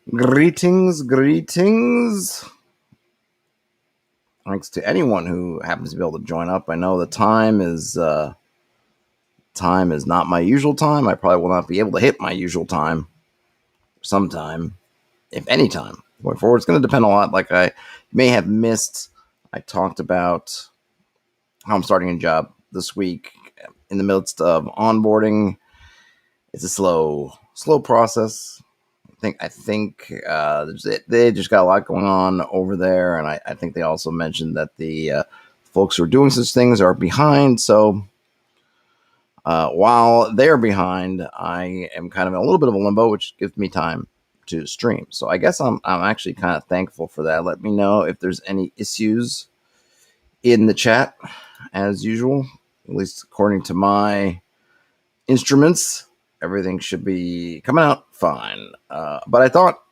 Greetings, greetings. Thanks to anyone who happens to be able to join up. I know the time is not my usual time. I probably will not be able to hit my usual time sometime, if any time going forward. It's going to depend a lot. Like I may have missed. I talked about how I'm starting a job this week in the midst of onboarding. It's a slow process. I think they just got a lot going on over there, and I think they also mentioned that the folks who are doing such things are behind. So while they're behind, I am kind of in a little bit of a limbo, which gives me time to stream. So I guess I'm actually kind of thankful for that. Let me know if there's any issues in the chat, as usual. At least according to my instruments, everything should be coming out fine. But I thought,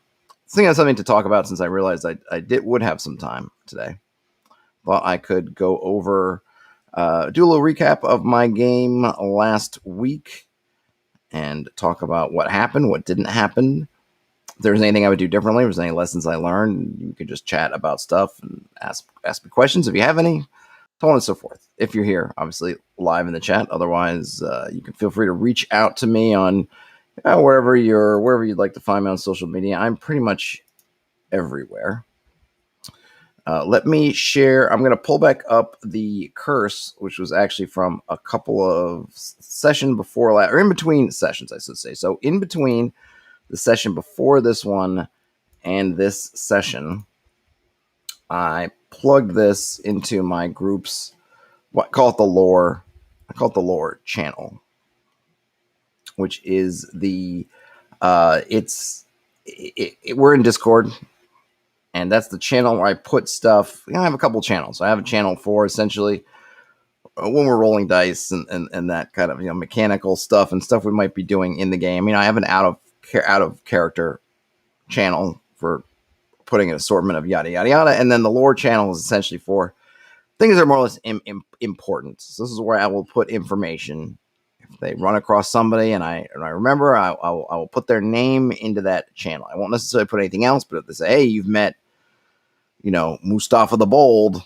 thinking of something to talk about since I realized I would have some time today. Thought I could go over, do a little recap of my game last week and talk about what happened, what didn't happen. If there's anything I would do differently, if there's any lessons I learned, you could just chat about stuff and ask me questions if you have any, so on and so forth. If you're here, obviously live in the chat. Otherwise, you can feel free to reach out to me on wherever you'd like to find me on social media. I'm pretty much everywhere. Let me share. I'm going to pull back up the curse, which was actually from a couple of sessions before last, or in between sessions, I should say. So in between the session before this one and this session, I plugged this into my group's, I call it the lore channel, which is the we're in Discord, and that's the channel where I put stuff. I have a couple channels. I have a channel for essentially when we're rolling dice and that kind of mechanical stuff and stuff we might be doing in the game. I have an out of character channel for putting an assortment of yada yada yada, and then the lore channel is essentially for things that are more or less important. So this is where I will put information. If they run across somebody and I remember, I will put their name into that channel. I won't necessarily put anything else, but if they say, hey, you've met, Mustafa the Bold,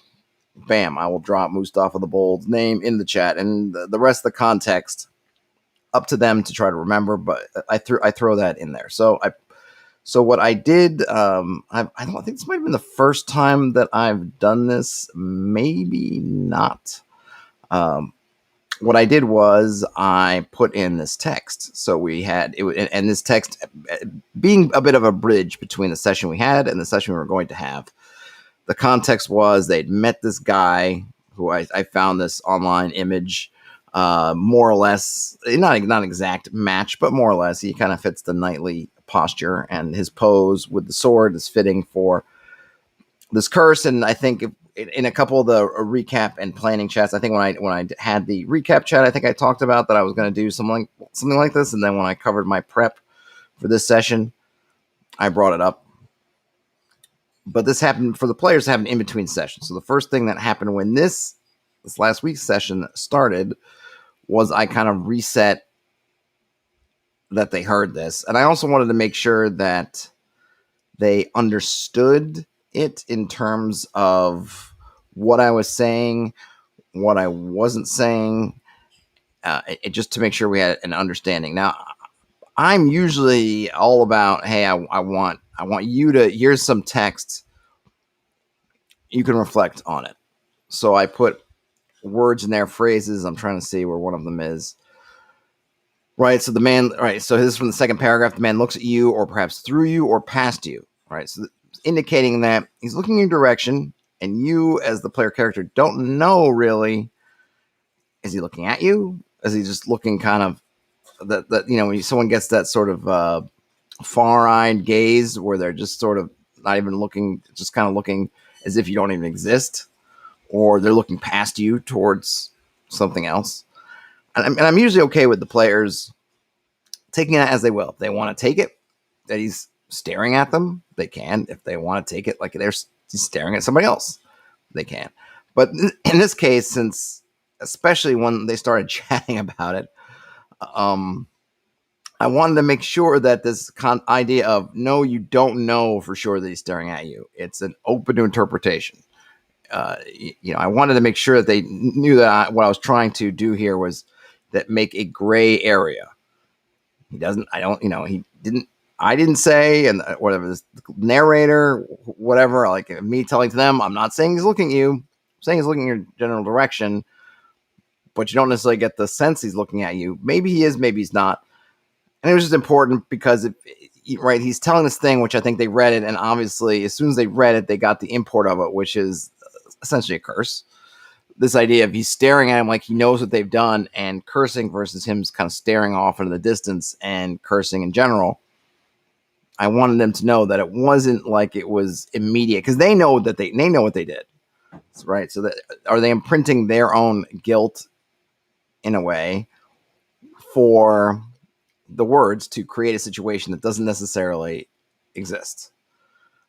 bam, I will drop Mustafa the Bold's name in the chat, and the rest of the context up to them to try to remember. But I throw that in there. So what I did, I think this might have been the first time that I've done this. Maybe not. What I did was I put in this text. So we had it, and this text being a bit of a bridge between the session we had and the session we were going to have. The context was they'd met this guy who I found this online image, more or less, not exact match, but more or less, he kind of fits the knightly posture, and his pose with the sword is fitting for this curse. And I think in a couple of the recap and planning chats, I think when I had the recap chat, I think I talked about that I was going to do something like this. And then when I covered my prep for this session, I brought it up. But this happened for the players to happen in between sessions. So the first thing that happened when this last week's session started was I kind of reset that they heard this. And I also wanted to make sure that they understood it in terms of what I was saying, what I wasn't saying, just to make sure we had an understanding. Now, I'm usually all about, hey, I want you to, here's some text, you can reflect on it. So I put words in there, phrases. I'm trying to see where one of them is. Right, so the man, right, so this is from the second paragraph. The man looks at you, or perhaps through you, or past you. Right, so indicating that he's looking in your direction, and you, as the player character, don't know really. Is he looking at you? Is he just looking kind of that when someone gets that sort of far-eyed gaze where they're just sort of not even looking, just kind of looking as if you don't even exist, or they're looking past you towards something else. And I'm usually okay with the players taking that as they will. If they want to take it that he's staring at them, they can. If they want to take it like he's staring at somebody else, they can. But in this case, since especially when they started chatting about it, I wanted to make sure that this idea of no, you don't know for sure that he's staring at you. It's an open to interpretation. I wanted to make sure that they knew that what I was trying to do here was that make a gray area. He doesn't. I don't. He didn't. I didn't say, and whatever this narrator, whatever. Like me telling to them, I'm not saying he's looking at you. I'm saying he's looking in your general direction, but you don't necessarily get the sense he's looking at you. Maybe he is. Maybe he's not. And it was just important because he's telling this thing, which I think they read it, and obviously, as soon as they read it, they got the import of it, which is essentially a curse. This idea of he's staring at him like he knows what they've done, and cursing versus him kind of staring off into the distance and cursing in general. I wanted them to know that it wasn't like it was immediate, because they know that they know what they did, right? So that are they imprinting their own guilt in a way for the words to create a situation that doesn't necessarily exist?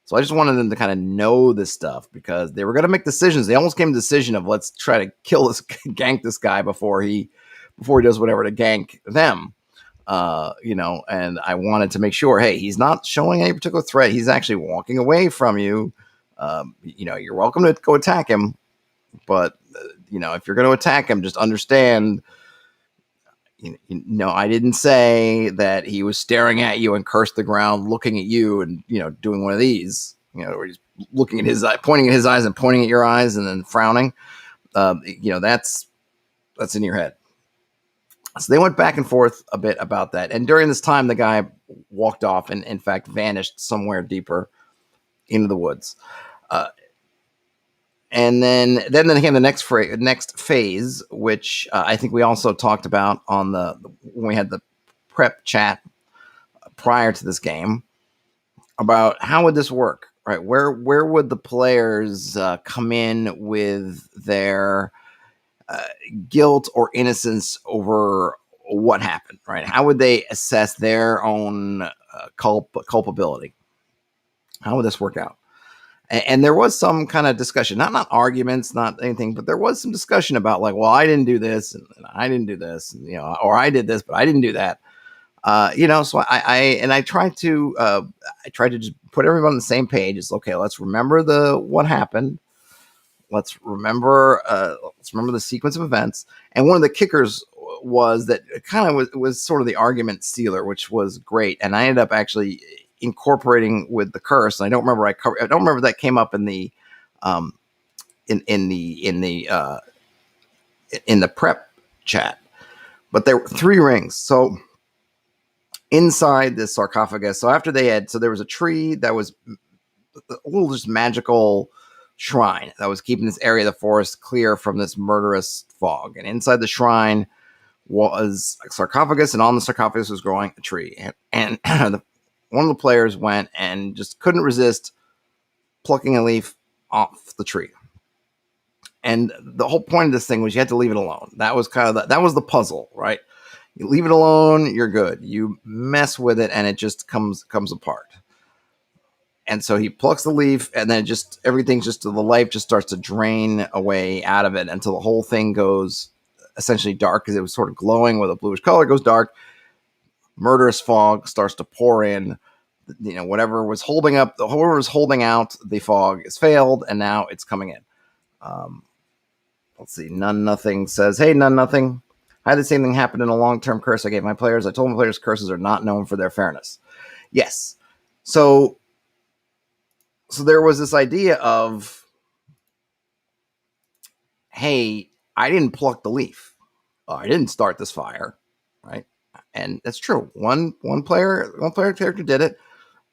So I just wanted them to kind of know this stuff, because they were going to make decisions. They almost came to the decision of let's try to gank this guy before he does whatever to gank them. And I wanted to make sure, hey, he's not showing any particular threat. He's actually walking away from you. You're welcome to go attack him, but if you're going to attack him, just understand. I didn't say that he was staring at you and cursed the ground, looking at you and, doing one of these, where he's looking at his eye, pointing at his eyes and pointing at your eyes and then frowning. That's in your head. So they went back and forth a bit about that. And during this time, the guy walked off and, in fact, vanished somewhere deeper into the woods. And then came the next phase, which I think we also talked about when we had the prep chat prior to this game, about how would this work, right? Where would the players come in with their guilt or innocence over what happened, right? How would they assess their own culpability? How would this work out? And there was some kind of discussion, not arguments, not anything, but there was some discussion about like, well, I didn't do this and I didn't do this, and, or I did this, but I didn't do that. So I tried to just put everyone on the same page. It's okay. Let's remember what happened. Let's remember the sequence of events. And one of the kickers was that it kind of was sort of the argument sealer, which was great. And I ended up actually incorporating with the curse. And I don't remember if that came up in the in the prep chat, but there were 3 rings. So inside this sarcophagus, there was a tree that was a little just magical shrine that was keeping this area of the forest clear from this murderous fog. And inside the shrine was a sarcophagus, and on the sarcophagus was growing a tree. And one of the players went and just couldn't resist plucking a leaf off the tree. And the whole point of this thing was you had to leave it alone. That was that was the puzzle, right? You leave it alone, you're good. You mess with it, and it just comes apart. And so he plucks the leaf, and then the life just starts to drain away out of it until the whole thing goes essentially dark, because it was sort of glowing with a bluish color. It goes dark. Murderous fog starts to pour in. Whatever was holding out the fog has failed, and now it's coming in. Let's see. None Nothing says, "Hey, None Nothing. I had the same thing happen in a long-term curse I gave my players. I told my players curses are not known for their fairness." Yes. So there was this idea of, hey, I didn't pluck the leaf. I didn't start this fire, right? And that's true. One player character did it,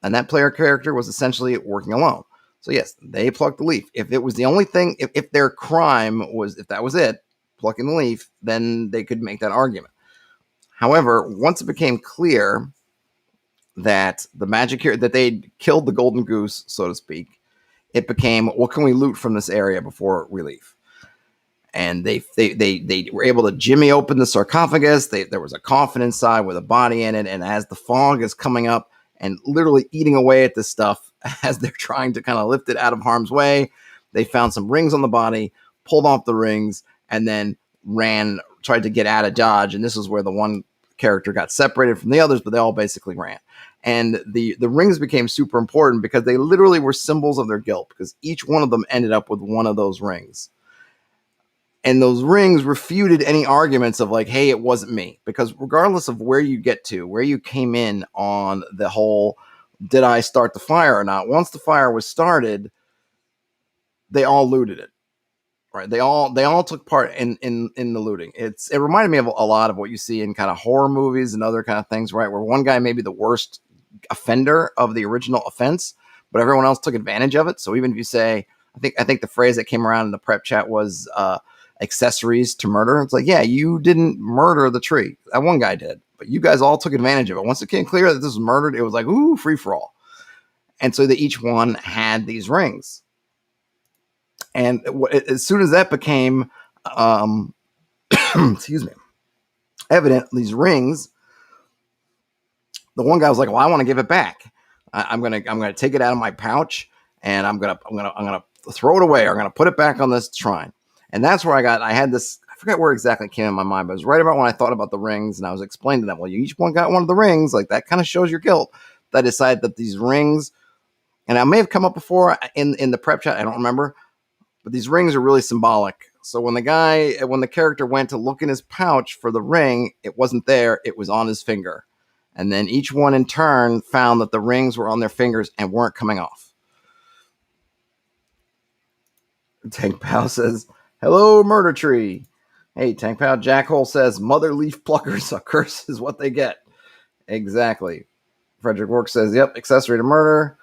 and that player character was essentially working alone. So yes, they plucked the leaf. If it was the only thing, if their crime was, if that was it, plucking the leaf, then they could make that argument. However, once it became clear that the magic here, that they'd killed the golden goose, so to speak, it became, what can we loot from this area before we leave? And they were able to jimmy open the sarcophagus. There was a coffin inside with a body in it, and as the fog is coming up and literally eating away at this stuff as they're trying to kind of lift it out of harm's way, they found some rings on the body, pulled off the rings, and then tried to get out of Dodge. And this is where the one character got separated from the others, but they all basically ran. And the rings became super important because they literally were symbols of their guilt, because each one of them ended up with one of those rings. And those rings refuted any arguments of like, hey, it wasn't me. Because regardless of where you get to, where you came in on the whole, did I start the fire or not? Once the fire was started, they all looted it. Right. They all took part in the looting. It reminded me of a lot of what you see in kind of horror movies and other kind of things, right? Where one guy may be the worst offender of the original offense, but everyone else took advantage of it. So even if you say, I think the phrase that came around in the prep chat was accessories to murder. It's like, yeah, you didn't murder the tree. That one guy did, but you guys all took advantage of it. Once it became clear that this was murdered, it was like, ooh, free for all. And so that each one had these rings. And as soon as that became, excuse me, evident, these rings, the one guy was like, well, I want to give it back. I'm gonna take it out of my pouch and I'm gonna throw it away, or I'm gonna put it back on this shrine. And that's where I had this, I forget where exactly it came in my mind, but it was right about when I thought about the rings, and I was explaining to them, well, you each one got one of the rings, like that kind of shows your guilt. I decided that these rings, and I may have come up before in the prep chat, I don't remember, but these rings are really symbolic. So when the character went to look in his pouch for the ring, it wasn't there, it was on his finger. And then each one in turn found that the rings were on their fingers and weren't coming off. Tank Pal says, hello, Murder Tree. Hey, Tank Pal. Jackhole says, mother leaf pluckers, a curse is what they get. Exactly. Frederick Work says, yep, accessory to murder.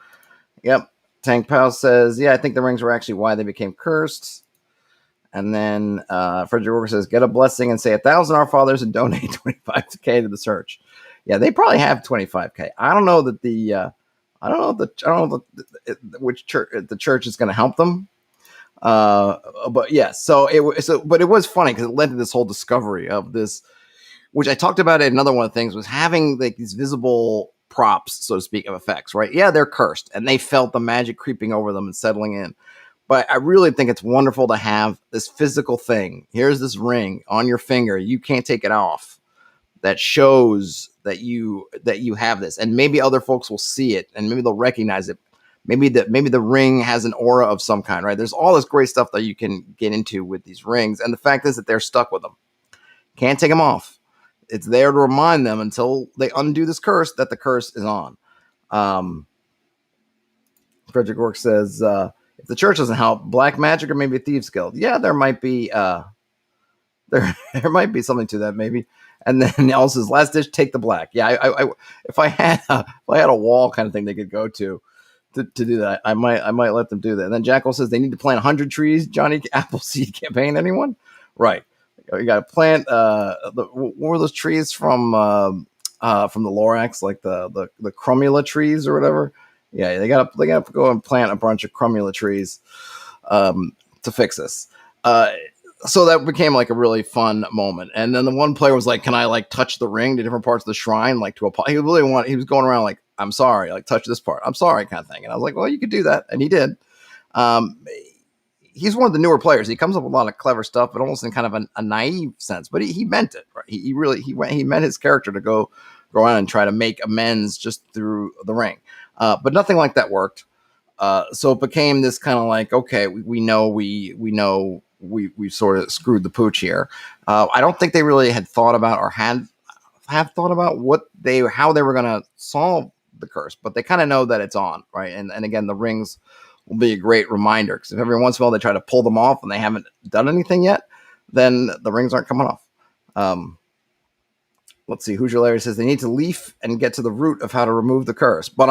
Yep. Tank Pal says, yeah, I think the rings were actually why they became cursed. And then Frederick Work says, get a blessing and say 1,000 Our Fathers and donate 25K to the church. Yeah, they probably have 25K. I don't know that which church the church is going to help them. But yeah, but it was funny because it led to this whole discovery of this, which I talked about it. Another one of the things was having like these visible props, so to speak, of effects, right? Yeah, they're cursed and they felt the magic creeping over them and settling in. But I really think it's wonderful to have this physical thing. Here's this ring on your finger. You can't take it off. That shows that you have this, and maybe other folks will see it and maybe they'll recognize it. Maybe the ring has an aura of some kind, right? There's all this great stuff that you can get into with these rings. And the fact is that they're stuck with them. Can't take them off. It's there to remind them until they undo this curse that the curse is on. Frederick Work says, if the church doesn't help, black magic or maybe a thieves guild. Yeah, there might be there might be something to that, maybe. And then also says, last ditch, take the black. Yeah, if I had a wall kind of thing they could go to do that, I might let them do that. And then Jackal says they need to plant 100 trees. Johnny Appleseed campaign, anyone? Right. You got to plant. What were those trees from the Lorax, like the Crumula trees or whatever? Yeah, they got to go and plant a bunch of Crumula trees to fix this. So that became like a really fun moment. And then the one player was like, "Can I like touch the ring to different parts of the shrine, like to a?" He was going around like, "I'm sorry, like touch this part. I'm sorry," kind of thing. And I was like, "Well, you could do that," and he did. He's one of the newer players. He comes up with a lot of clever stuff, but almost in kind of a naive sense. But he meant it. Right? He meant his character to go around and try to make amends just through the ring. But nothing like that worked. So it became this kind of like, okay, we know we sort of screwed the pooch here. I don't think they really had thought about or have thought about how they were going to solve the curse, but they kind of know that it's on, right? And again, the rings will be a great reminder, because if every once in a while they try to pull them off and they haven't done anything yet, then the rings aren't coming off. Let's see. Hoosier Larry says they need to leaf and get to the root of how to remove the curse. But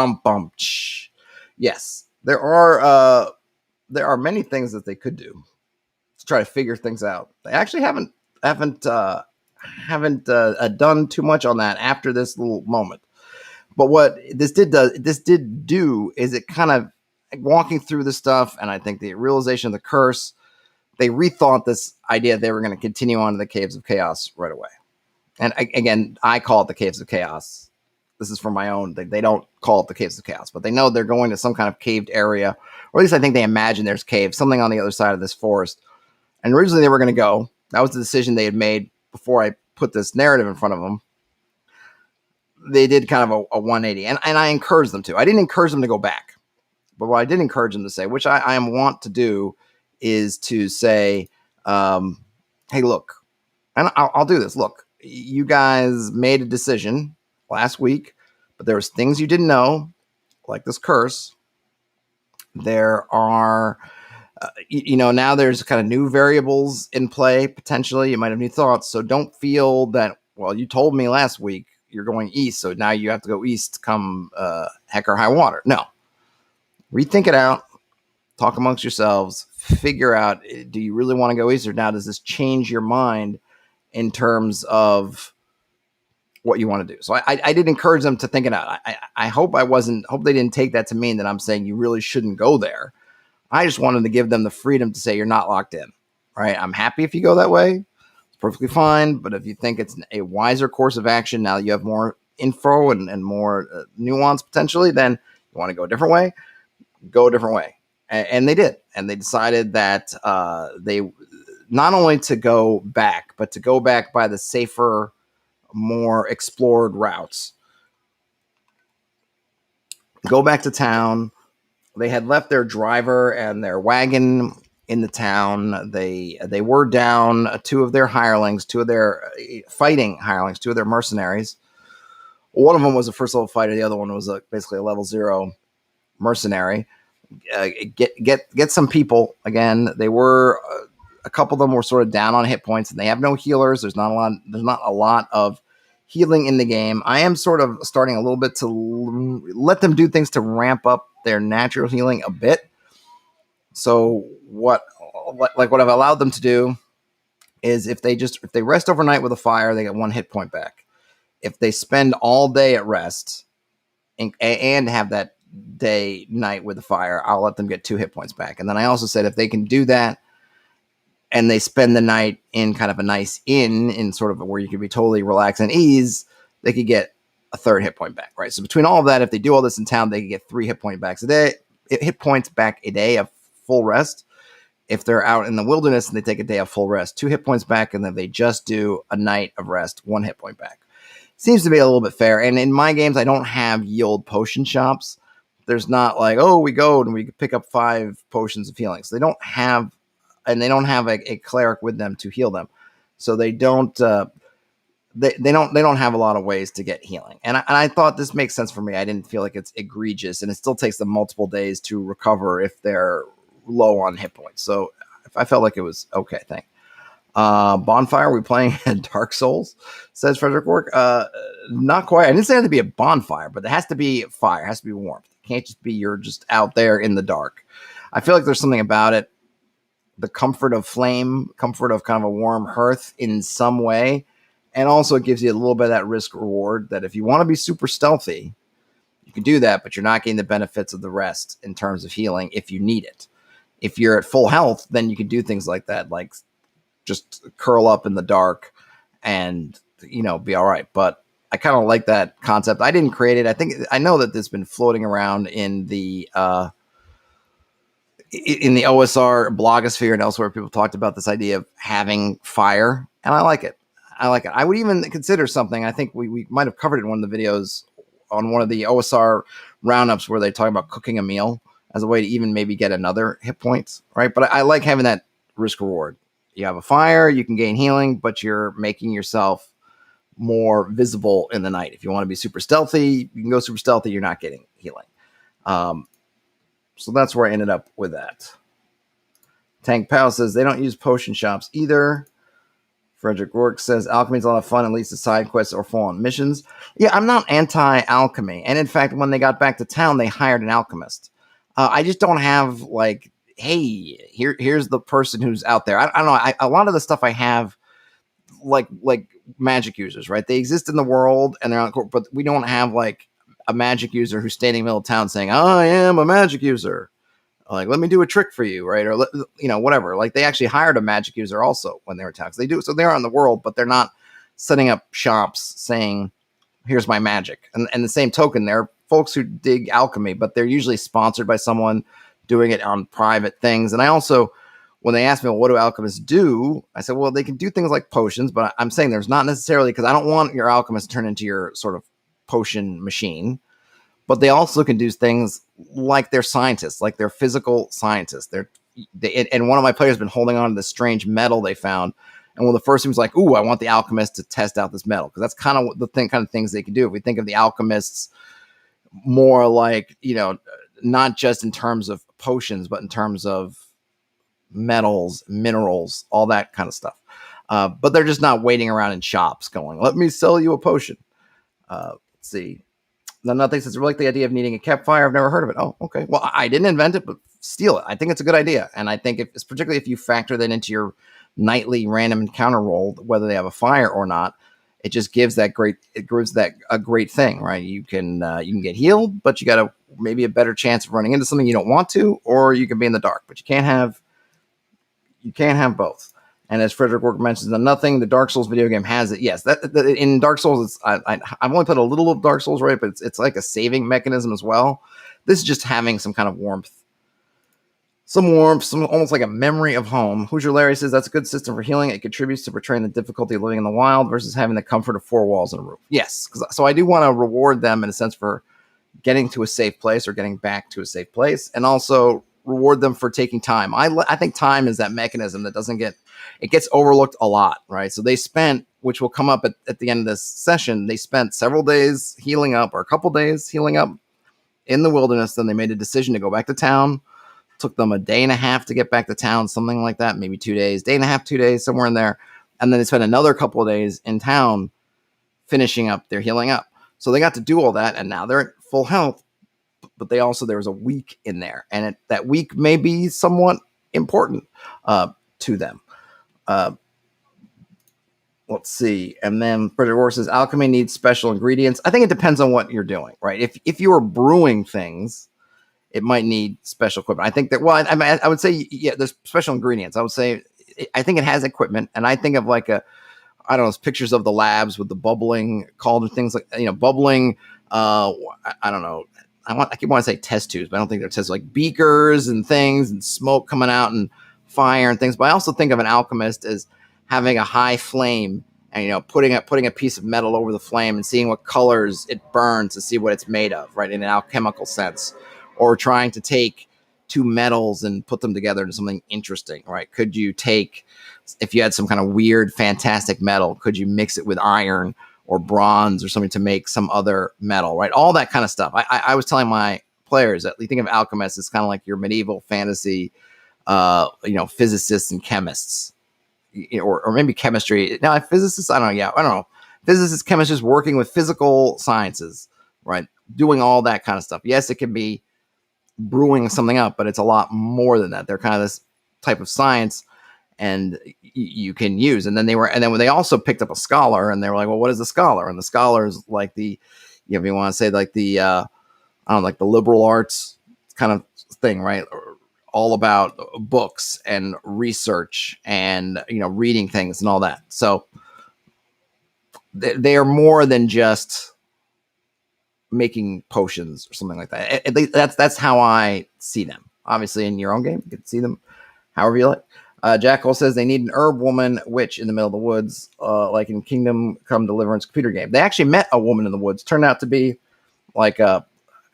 yes, there are many things that they could do to try to figure things out. They actually haven't done too much on that after this little moment. But what this did do is it kind of walking through the stuff, and I think the realization of the curse, they rethought this idea they were going to continue on to the Caves of Chaos right away. And again, I call it the Caves of Chaos. This is for my own. They don't call it the Caves of Chaos, but they know they're going to some kind of caved area, or at least I think they imagine there's caves, something on the other side of this forest. And originally they were going to go. That was the decision they had made before I put this narrative in front of them. they did kind of a 180, and I encouraged them to. I didn't encourage them to go back, but what I did encourage them to say, which I am want to do, is to say, hey, look, and I'll do this. Look, you guys made a decision last week, but there was things you didn't know, like this curse. There are, now there's kind of new variables in play, potentially. You might have new thoughts. So don't feel that, well, you told me last week you're going east, so now you have to go east come heck or high water. No. Rethink it out. Talk amongst yourselves. Figure out, do you really want to go east, or now does this change your mind in terms of what you want to do? So I did encourage them to think it out. I hope they didn't take that to mean that I'm saying you really shouldn't go there. I just wanted to give them the freedom to say you're not locked in, right? I'm happy if you go that way. It's perfectly fine. But if you think it's a wiser course of action, now that you have more info and more nuance potentially, then you want to go a different way, go a different way. And they did. And they decided that they not only to go back, but to go back by the safer, more explored routes. Go back to town. They had left their driver and their wagon in the town. They were down two of their hirelings, two of their fighting hirelings, two of their mercenaries. One of them was a first level fighter. The other one was basically a level 0 mercenary. Get some people again. They were a couple of them were sort of down on hit points, and they have no healers. There's not a lot of healing in the game. I am sort of starting a little bit to let them do things to ramp up their natural healing a bit. So what I've allowed them to do is if they rest overnight with a fire, they get 1 hit point back. If they spend all day at rest and have that night with the fire, I'll let them get 2 hit points back. And then I also said if they can do that and they spend the night in kind of a nice inn in sort of where you can be totally relaxed and ease, they could get a 3rd hit point back, right? So between all of that, if they do all this in town, they could get 3 hit points back a day of full rest. If they're out in the wilderness and they take a day of full rest, 2 hit points back, and then they just do a night of rest, 1 hit point back. Seems to be a little bit fair. And in my games, I don't have yield potion shops. There's not like, oh, we go and we pick up 5 potions of healing. So they don't have a cleric with them to heal them. So they don't they don't have a lot of ways to get healing. And I thought this makes sense for me. I didn't feel like it's egregious, and it still takes them multiple days to recover if they're low on hit points. So I felt like it was okay thing. Bonfire, we playing Dark Souls, says Frederick Work. Not quite. I didn't say it had to be a bonfire, but it has to be fire. It has to be warmth. It can't just be you're just out there in the dark. I feel like there's something about it. The comfort of flame, comfort of kind of a warm hearth in some way. And also it gives you a little bit of that risk reward that if you want to be super stealthy, you can do that, but you're not getting the benefits of the rest in terms of healing if you need it. If you're at full health, then you can do things like that, like just curl up in the dark and, be all right. But I kind of like that concept. I didn't create it. I know that this has been floating around in the OSR blogosphere and elsewhere. People talked about this idea of having fire, and I like it. I would even consider something. I think we might have covered it in one of the videos on one of the OSR roundups where they talk about cooking a meal as a way to even maybe get another hit points, right? But I like having that risk reward. You have a fire, you can gain healing, but you're making yourself more visible in the night. If you want to be super stealthy, you can go super stealthy. You're not getting healing. So that's where I ended up with that. Tank Pal says they don't use potion shops either. Frederick Rourke says Alchemy's a lot of fun and leads to side quests or full-on missions. Yeah, I'm not anti-alchemy. And in fact, when they got back to town, they hired an alchemist. I just don't have like, hey, here's the person who's out there. I don't know. A lot of the stuff I have, like magic users, right? They exist in the world and they're on court, but we don't have like a magic user who's standing in the middle of town saying, I am a magic user. Like, let me do a trick for you, right? Or, whatever. Like, they actually hired a magic user also when they were in town. So they're on the world, but they're not setting up shops saying, here's my magic. And the same token, there are folks who dig alchemy, but they're usually sponsored by someone doing it on private things. And I also, when they asked me, well, what do alchemists do? I said, well, they can do things like potions, but I'm saying there's not necessarily, because I don't want your alchemist to turn into your sort of potion machine, but they also can do things like they're scientists, like they're physical scientists. And one of my players has been holding on to this strange metal they found. And one of the first things was like, ooh, I want the alchemist to test out this metal. Because that's kind of the kind of things they can do. If we think of the alchemists more like, not just in terms of potions, but in terms of metals, minerals, all that kind of stuff. But they're just not waiting around in shops going, let me sell you a potion. Let's see. Nothing says, really like the idea of needing a campfire. I've never heard of it. Oh, okay. Well, I didn't invent it, but steal it. I think it's a good idea. And I think it's particularly if you factor that into your nightly random encounter roll, whether they have a fire or not, it just gives a great thing, right? You can get healed, but you got maybe a better chance of running into something you don't want to, or you can be in the dark, but you can't have both. And as Frederick Work mentions, the Dark Souls video game has it. Yes, that in Dark Souls, I've only played a little of Dark Souls, right? But it's like a saving mechanism as well. This is just having some kind of warmth, some almost like a memory of home. Hoosier Larry says that's a good system for healing. It contributes to portraying the difficulty of living in the wild versus having the comfort of four walls and a roof. Yes, so I do want to reward them in a sense for getting to a safe place or getting back to a safe place, and also reward them for taking time. I think time is that mechanism that it gets overlooked a lot, right? So they spent, which will come up at the end of this session, they spent several days healing up, or a couple days healing up in the wilderness. Then they made a decision to go back to town. Took them a day and a half to get back to town, something like that, maybe 2 days, day and a half, 2 days, somewhere in there. And then they spent another couple of days in town finishing up their healing up. So they got to do all that, and now they're at full health. But there was a week in there, and that week may be somewhat important to them. Let's see. And then Frederick War says alchemy needs special ingredients. I think it depends on what you're doing, right? If you are brewing things, it might need special equipment. I think that, well, I would say, yeah, there's special ingredients. I would say, I think it has equipment, and I think of like pictures of the labs with the bubbling cauldron, things like, bubbling, I don't know. I keep wanting to say test tubes, but I don't think they're test, like beakers and things and smoke coming out and fire and things. But I also think of an alchemist as having a high flame and, putting a piece of metal over the flame and seeing what colors it burns to see what it's made of, right? In an alchemical sense, or trying to take two metals and put them together into something interesting, right? Could you take, if you had some kind of weird, fantastic metal, could you mix it with iron or bronze or something to make some other metal, right? All that kind of stuff. I was telling my players that you think of alchemists as kind of like your medieval fantasy, physicists and chemists, or maybe chemistry. Now, physicists, I don't know. Physicists, chemists, working with physical sciences, right? Doing all that kind of stuff. Yes, it can be brewing something up, but it's a lot more than that. They're kind of this type of science, and you can use. And then when they also picked up a scholar, and they were like, well, what is a scholar? And the scholar is like if you want to say like like the liberal arts kind of thing, right? All about books and research and, reading things and all that. So they are more than just making potions or something like that. At least that's how I see them. Obviously, in your own game, you can see them however you like. Jackal says they need an herb woman witch in the middle of the woods, like in Kingdom Come Deliverance computer game. They actually met a woman in the woods. Turned out to be like a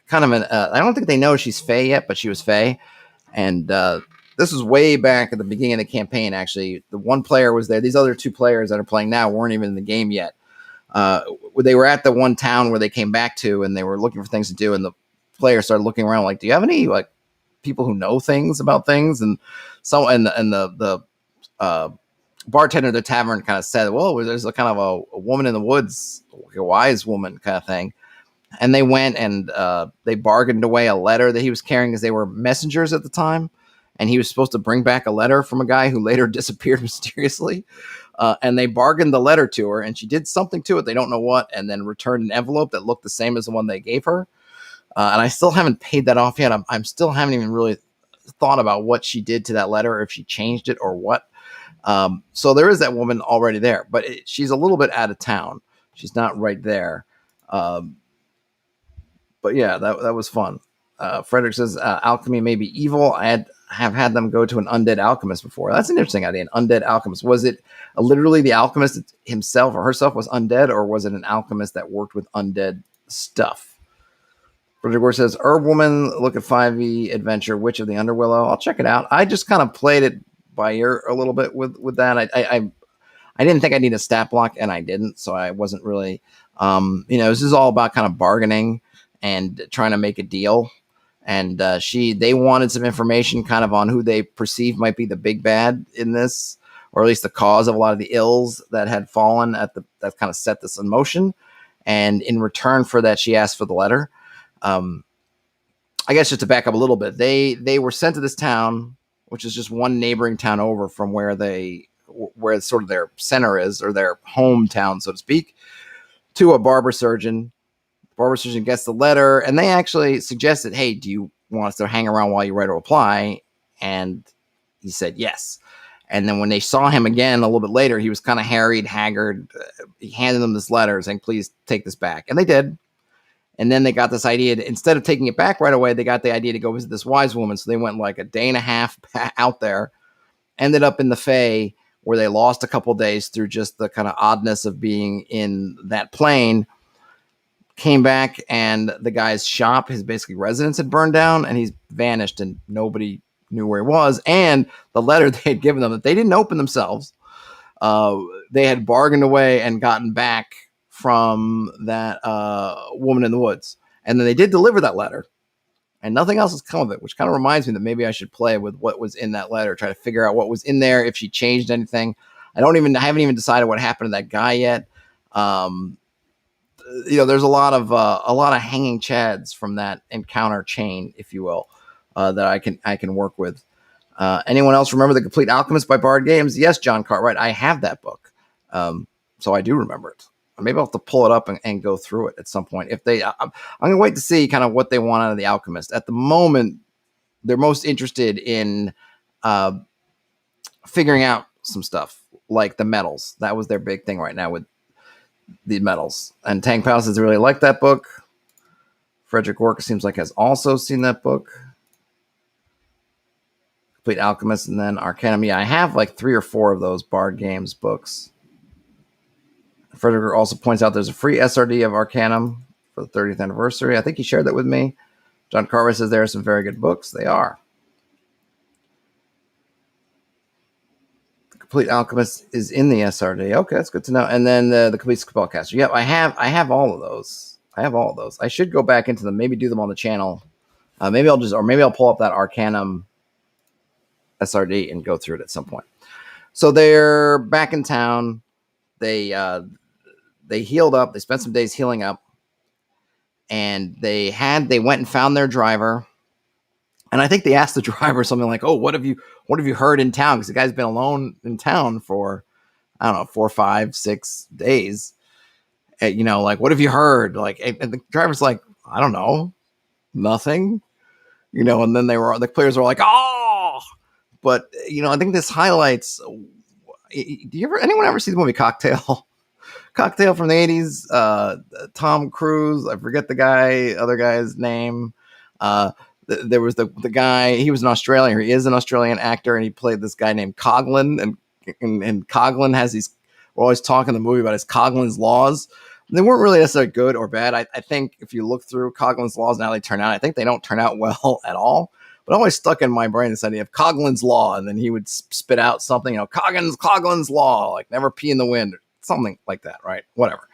kind of I don't think they know she's Fae yet, but she was Fae. And this was way back at the beginning of the campaign, actually. The one player was there. These other two players that are playing now weren't even in the game yet. They were at the one town where they came back to, and they were looking for things to do. And the players started looking around like, do you have any like people who know things about things? And so, and the bartender at the tavern kind of said, well, there's a kind of a woman in the woods, like a wise woman kind of thing. And they went and they bargained away a letter that he was carrying, because they were messengers at the time. And he was supposed to bring back a letter from a guy who later disappeared mysteriously. And they bargained the letter to her, and she did something to it. They don't know what, and then returned an envelope that looked the same as the one they gave her. And I still haven't paid that off yet. I'm still haven't even really thought about what she did to that letter, if she changed it or what. So there is that woman already there, but she's a little bit out of town. She's not right there. But yeah, that was fun. Frederick says alchemy may be evil. I have had them go to an undead alchemist before. That's an interesting idea. An undead alchemist. Was it literally the alchemist himself or herself was undead, or was it an alchemist that worked with undead stuff. Frederick says, Herb Woman, look at 5e adventure, Witch of the Underwillow. I'll check it out. I just kind of played it by ear a little bit with that. I didn't think I need a stat block, and I didn't, so I wasn't really, this is all about kind of bargaining and trying to make a deal. And they wanted some information kind of on who they perceive might be the big bad in this, or at least the cause of a lot of the ills that had fallen that kind of set this in motion. And in return for that, she asked for the letter. I guess just to back up a little bit, they were sent to this town, which is just one neighboring town over from where sort of their center is, or their hometown, so to speak, to a barber surgeon. The barber surgeon gets the letter, and they actually suggested, hey, do you want us to hang around while you write a reply? And he said yes. And then when they saw him again a little bit later, he was kind of harried, haggard. He handed them this letter saying, please take this back. And they did. And then they got this idea instead of taking it back right away, they got the idea to go visit this wise woman. So they went like a day and a half out there, ended up in the Fae, where they lost a couple days through just the kind of oddness of being in that plane. Came back, and the guy's shop, his basically residence, had burned down, and he's vanished, and nobody knew where he was. And the letter they had given them that they didn't open themselves, they had bargained away and gotten back from that woman in the woods. And then they did deliver that letter, and nothing else has come of it, which kind of reminds me that maybe I should play with what was in that letter, try to figure out what was in there, if she changed anything. I haven't even decided what happened to that guy yet. There's a lot of hanging chads from that encounter chain, if you will, that I can work with. Anyone else remember The Complete Alchemist by Bard Games? Yes, John Cartwright. I have that book, so I do remember it. Maybe I'll have to pull it up and go through it at some point. I'm gonna wait to see kind of what they want out of The Alchemist. At the moment, they're most interested in figuring out some stuff like the metals. That was their big thing right now with the metals. And Tang Palace has really liked that book. Frederick Orca seems like has also seen that book. Complete Alchemist, and then Arcanum. Yeah, I have like 3 or 4 of those Bard Games books. Frederick also points out there's a free SRD of Arcanum for the 30th anniversary. I think he shared that with me. John Carver says there are some very good books. They are. The Complete Alchemist is in the SRD. Okay, that's good to know. And then the Complete Spellcaster. Yep, I have all of those. I should go back into them, maybe do them on the channel. Maybe I'll pull up that Arcanum SRD and go through it at some point. So they're back in town. They healed up. They spent some days healing up, and they went and found their driver. And I think they asked the driver something like, "Oh, what have you heard in town?" Because the guy's been alone in town for, I don't know, 4, 5, 6 days. Like, what have you heard? Like, and the driver's like, "I don't know, nothing." And then the players were like, "Oh!" But I think this highlights. Anyone ever see the movie Cocktail? Cocktail from the 80s. Tom Cruise. I forget the other guy's name. There was the guy. He was an Australian. He is an Australian actor, and he played this guy named Coughlin. And Coughlin has these. We're always talking in the movie about his Coughlin's laws. They weren't really necessarily good or bad. I think if you look through Coughlin's laws and how they turn out, I think they don't turn out well at all. But always stuck in my brain this idea of Coughlin's law, and then he would spit out something, Coughlin's law, like never pee in the wind, or something like that, right? Whatever.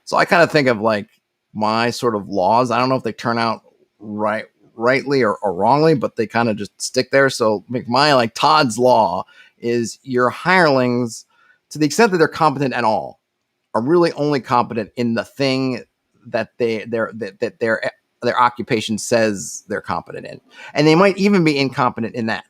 So I kind of think of like my sort of laws. I don't know if they turn out rightly or wrongly, but they kind of just stick there. So my like Todd's law is your hirelings, to the extent that they're competent at all, are really only competent in the thing that their occupation says they're competent in, and they might even be incompetent in that.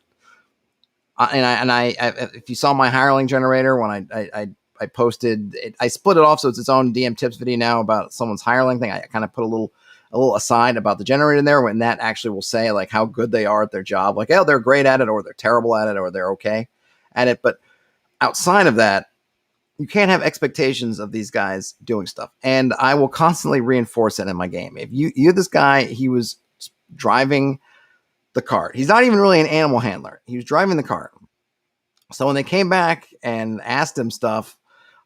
And I if you saw my hireling generator when I posted it, I split it off so it's its own DM tips video now about someone's hireling thing. I kind of put a little aside about the generator in there, when that actually will say like how good they are at their job, like, oh, they're great at it, or they're terrible at it, or they're okay at it. But outside of that, you can't have expectations of these guys doing stuff. And I will constantly reinforce it in my game. If you this guy, he was driving the cart. He's not even really an animal handler. He was driving the cart. So when they came back and asked him stuff,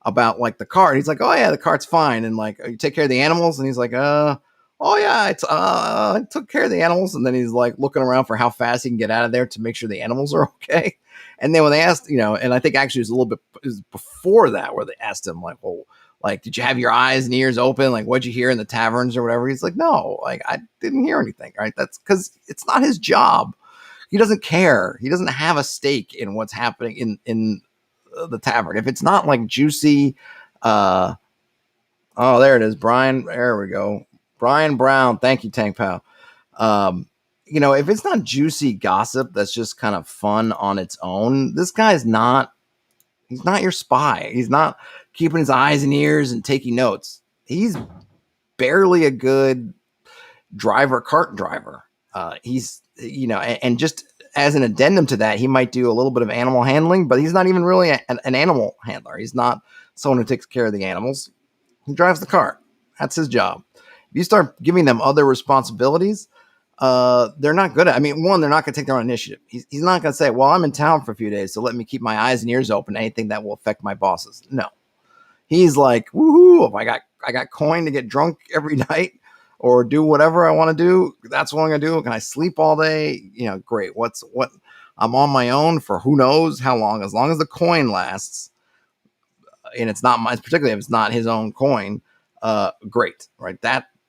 about like the cart. He's like, oh yeah, the cart's fine, and like, you take care of the animals, and he's like, oh yeah, I took care of the animals, and then he's like looking around for how fast he can get out of there to make sure the animals are okay. And then when they asked, and I think actually it was before that where they asked him like, well, like, did you have your eyes and ears open? Like, what'd you hear in the taverns or whatever? He's like, no, like I didn't hear anything. Right? That's because it's not his job. He doesn't care. He doesn't have a stake in what's happening in the tavern. If it's not like juicy, oh, there it is, Brian. There we go, Brian Brown. Thank you, Tank Pal. If it's not juicy gossip that's just kind of fun on its own, this guy's not. He's not your spy. He's not keeping his eyes and ears and taking notes. He's barely a good cart driver. He's and just as an addendum to that, he might do a little bit of animal handling, but he's not even really an animal handler. He's not someone who takes care of the animals. He drives the cart. That's his job. If you start giving them other responsibilities, they're not good at. I mean, one, they're not going to take their own initiative. He's not going to say, well, I'm in town for a few days, so let me keep my eyes and ears open to anything that will affect my bosses. No. He's like, woohoo, if I got coin to get drunk every night or do whatever I want to do, that's what I'm going to do. Can I sleep all day? Great. What I'm on my own for who knows how long, as long as the coin lasts, and it's not mine, particularly if it's not his own coin, great, right?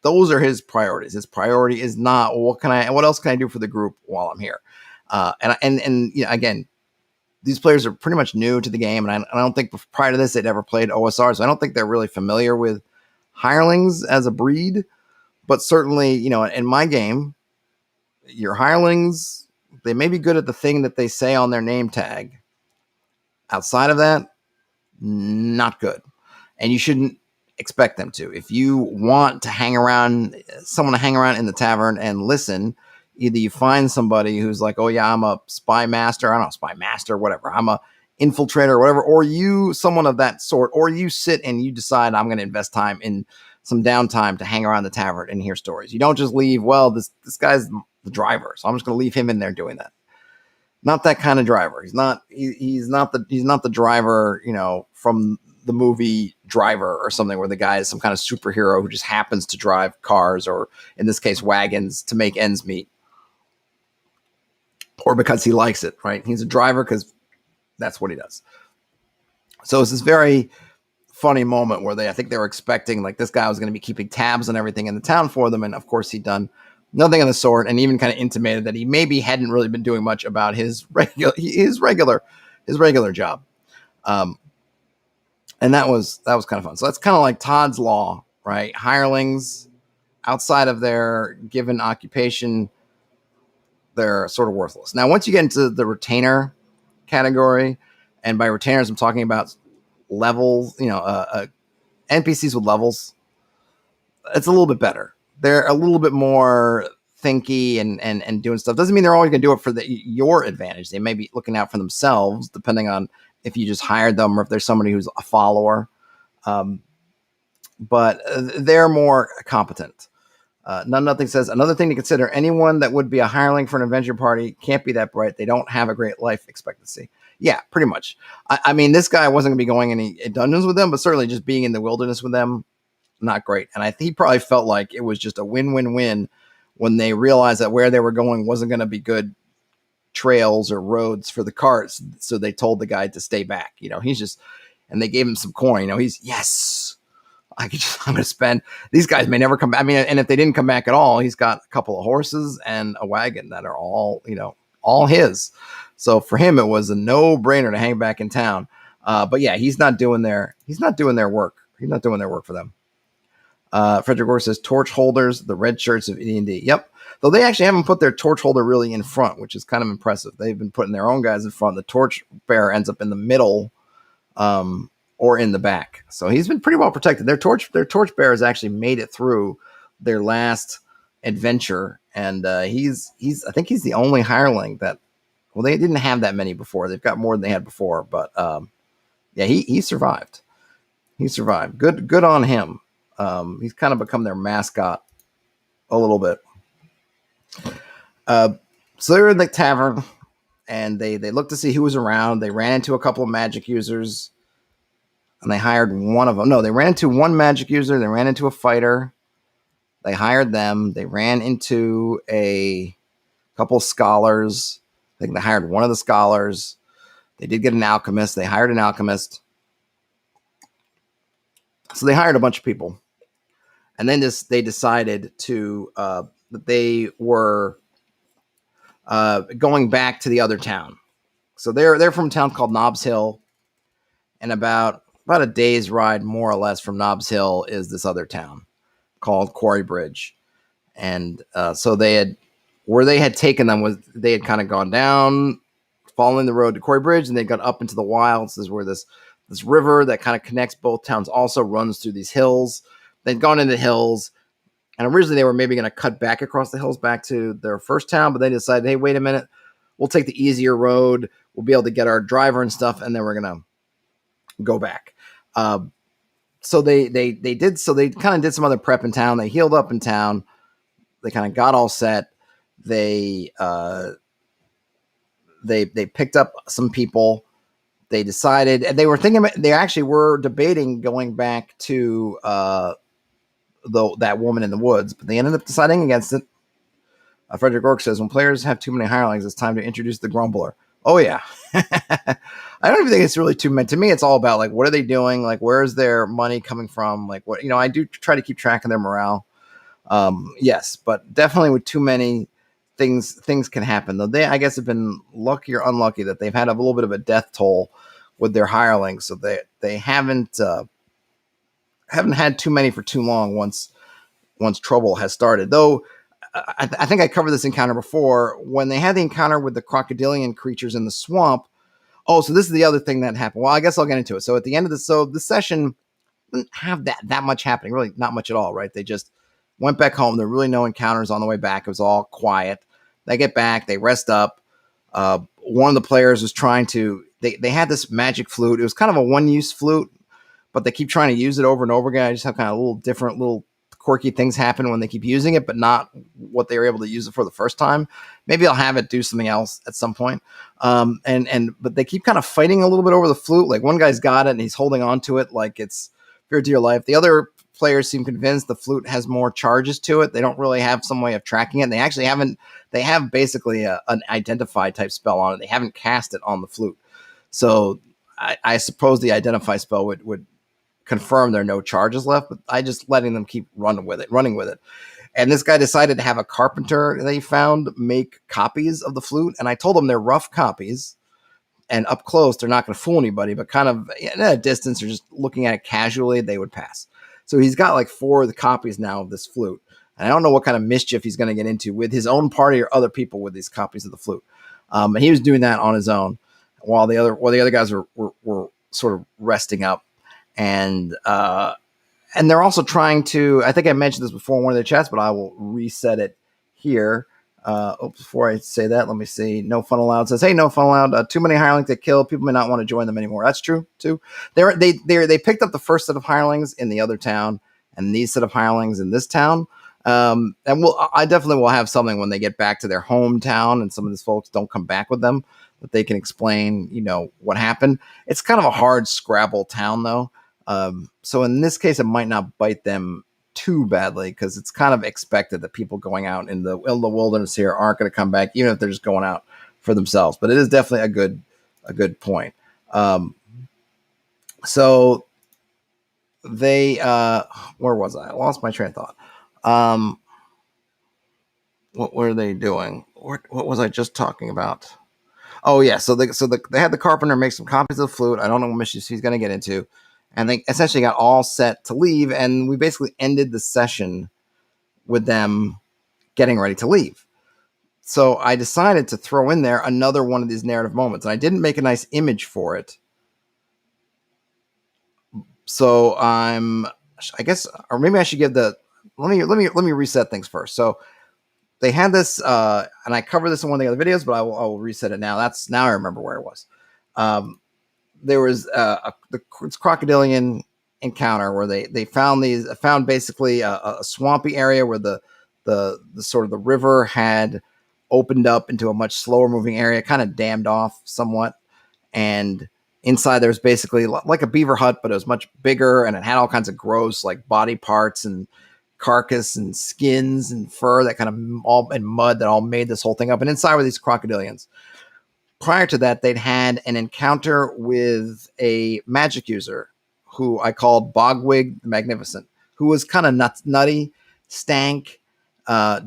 Those are his priorities. His priority is not, well, what else can I do for the group while I'm here? Again, these players are pretty much new to the game, and I don't think prior to this they'd ever played OSR, so I don't think they're really familiar with hirelings as a breed. But certainly, in my game, your hirelings, they may be good at the thing that they say on their name tag. Outside of that, not good. And you shouldn't expect them to. If you want to someone to hang around in the tavern and listen, either you find somebody who's like, oh yeah, I'm a spy master, I don't know, spy master, whatever, I'm a infiltrator or whatever, or someone of that sort, or you sit and you decide I'm going to invest time in some downtime to hang around the tavern and hear stories. You don't just leave, well, this guy's the driver, so I'm just going to leave him in there doing that. Not that kind of driver. He's not the driver, from the movie Driver or something, where the guy is some kind of superhero who just happens to drive cars, or in this case wagons, to make ends meet, or because he likes it, right? He's a driver because that's what he does. So it's this very funny moment where I think they were expecting like this guy was going to be keeping tabs on everything in the town for them, and of course he'd done nothing of the sort, and even kind of intimated that he maybe hadn't really been doing much about his regular job. And that was kind of fun. So that's kind of like Todd's Law, right? Hirelings, outside of their given occupation, they're sort of worthless. Now, once you get into the retainer category, and by retainers, I'm talking about levels, NPCs with levels, it's a little bit better. They're a little bit more thinky and doing stuff. Doesn't mean they're always going to do it for your advantage. They may be looking out for themselves, depending on if you just hired them or if there's somebody who's a follower. But they're more competent. Nothing says another thing to consider. Anyone that would be a hireling for an adventure party can't be that bright. They don't have a great life expectancy. Yeah, pretty much. I mean, this guy wasn't going to be going any dungeons with them, but certainly just being in the wilderness with them, not great. And I think he probably felt like it was just a win-win-win when they realized that where they were going wasn't going to be good trails or roads for the carts. So they told the guy to stay back. And they gave him some coin. Yes, I'm going to spend. These guys may never come back. I mean, and if they didn't come back at all, he's got a couple of horses and a wagon that are all his. So for him, it was a no-brainer to hang back in town. But yeah, he's not doing their work. He's not doing their work for them. Frederick Gore says torch holders, the red shirts of D&D. Yep. Though they actually haven't put their torch holder really in front, which is kind of impressive. They've been putting their own guys in front. The torchbearer ends up in the middle, or in the back. So he's been pretty well protected. Their torchbearers actually made it through their last adventure, and I think he's the only hireling that. Well, they didn't have that many before. They've got more than they had before, but yeah, he survived. He survived. Good on him. He's kind of become their mascot a little bit. So they're in the tavern, and they looked to see who was around. They ran into a couple of magic users. and they hired one of them. No, they ran into one magic user. They ran into a fighter. They hired them. They ran into a couple of scholars. I think they hired one of the scholars. They did get an alchemist. They hired an alchemist. So they hired a bunch of people. And then they decided to that they were going back to the other town. So they're from a town called Nobbs Hill, and about a day's ride, more or less, from Nobbs Hill is this other town called Quarry Bridge. And so where they had taken them was they had kind of gone down, following the road to Quarry Bridge, and they got up into the wilds. This is where this river that kind of connects both towns also runs through these hills. They'd gone into the hills, and originally they were maybe going to cut back across the hills back to their first town, but they decided, hey, wait a minute, we'll take the easier road. We'll be able to get our driver and stuff, and then we're going to go back. So they did. So they kind of did some other prep in town. They healed up in town. They kind of got all set. They picked up some people. They decided, and they were thinking about, they actually were debating going back to that woman in the woods, but they ended up deciding against it. Frederick Ork says, when players have too many hirelings, it's time to introduce the grumbler. Oh yeah. I don't even think it's really too many. To me, it's all about, like, what are they doing? Like, where's their money coming from? Like, what, I do try to keep track of their morale. Yes, but definitely with too many things can happen. Though they, I guess, have been lucky or unlucky that they've had a little bit of a death toll with their hirelings. So they haven't had too many for too long once trouble has started. Though I think I covered this encounter before, when they had the encounter with the crocodilian creatures in the swamp. Oh, so this is the other thing that happened. Well, I guess I'll get into it. So at the end of the session didn't have that much happening, really not much at all, right? They just went back home. There were really no encounters on the way back. It was all quiet. They get back, they rest up. One of the players was trying to, they had this magic flute. It was kind of a one-use flute, but they keep trying to use it over and over again. I just have kind of little quirky things happen when they keep using it, but not what they were able to use it for the first time. Maybe I'll have it do something else at some point. But they keep kind of fighting a little bit over the flute. Like, one guy's got it and he's holding on to it like it's for dear life. The other players seem convinced the flute has more charges to it. They don't really have some way of tracking it. And they actually haven't. They have basically an identify type spell on it. They haven't cast it on the flute. So I suppose the identify spell would confirm there are no charges left, but I just letting them keep running with it. And this guy decided to have a carpenter that he found make copies of the flute. And I told him they're rough copies, and up close, they're not going to fool anybody, but kind of at a distance or just looking at it casually, they would pass. So he's got like 4 of the copies now of this flute. And I don't know what kind of mischief he's going to get into with his own party or other people with these copies of the flute. And he was doing that on his own while the other guys were sort of resting up. And they're also trying to, I think I mentioned this before in one of the chats, but I will reset it here. Before I say that, let me see. No fun allowed says, hey, no fun allowed. Too many hirelings to kill. People may not want to join them anymore. That's true too. They picked up the first set of hirelings in the other town and these set of hirelings in this town. And I definitely will have something when they get back to their hometown and some of these folks don't come back with them, that they can explain, what happened. It's kind of a hard Scrabble town though. So in this case, it might not bite them too badly because it's kind of expected that people going out in the wilderness here aren't going to come back, even if they're just going out for themselves. But it is definitely a good point. So they, where was I? I lost my train of thought. What were they doing? What was I just talking about? Oh yeah. So they had the carpenter make some copies of the flute. I don't know what mission he's going to get into. And they essentially got all set to leave. And we basically ended the session with them getting ready to leave. So I decided to throw in there another one of these narrative moments. And I didn't make a nice image for it. So I guess, or maybe I should give let me reset things first. So they had this, and I covered this in one of the other videos, but I will reset it now. Now I remember where it was. There was the crocodilian encounter where they found basically a swampy area where the sort of the river had opened up into a much slower moving area, kind of dammed off somewhat. And Inside there's basically like a beaver hut, but it was much bigger, and it had all kinds of gross like body parts and carcass and skins and fur that kind of all and mud that all made this whole thing up. And inside were these crocodilians. Prior to that, they'd had an encounter with a magic user who I called Bogwig the Magnificent, who was kind of nutty, stank,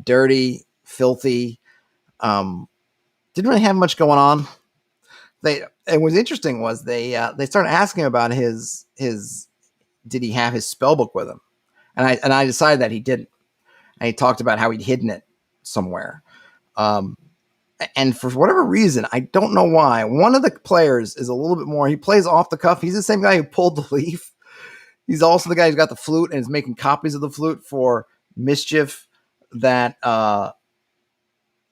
dirty, filthy. Didn't really have much going on. And what's interesting was they started asking about his did he have his spell book with him, and I decided that he didn't. And he talked about how he'd hidden it somewhere. And for whatever reason, I don't know why, one of the players is a little bit more, he plays off the cuff. He's the same guy who pulled the leaf. He's also the guy who's got the flute and is making copies of the flute for mischief that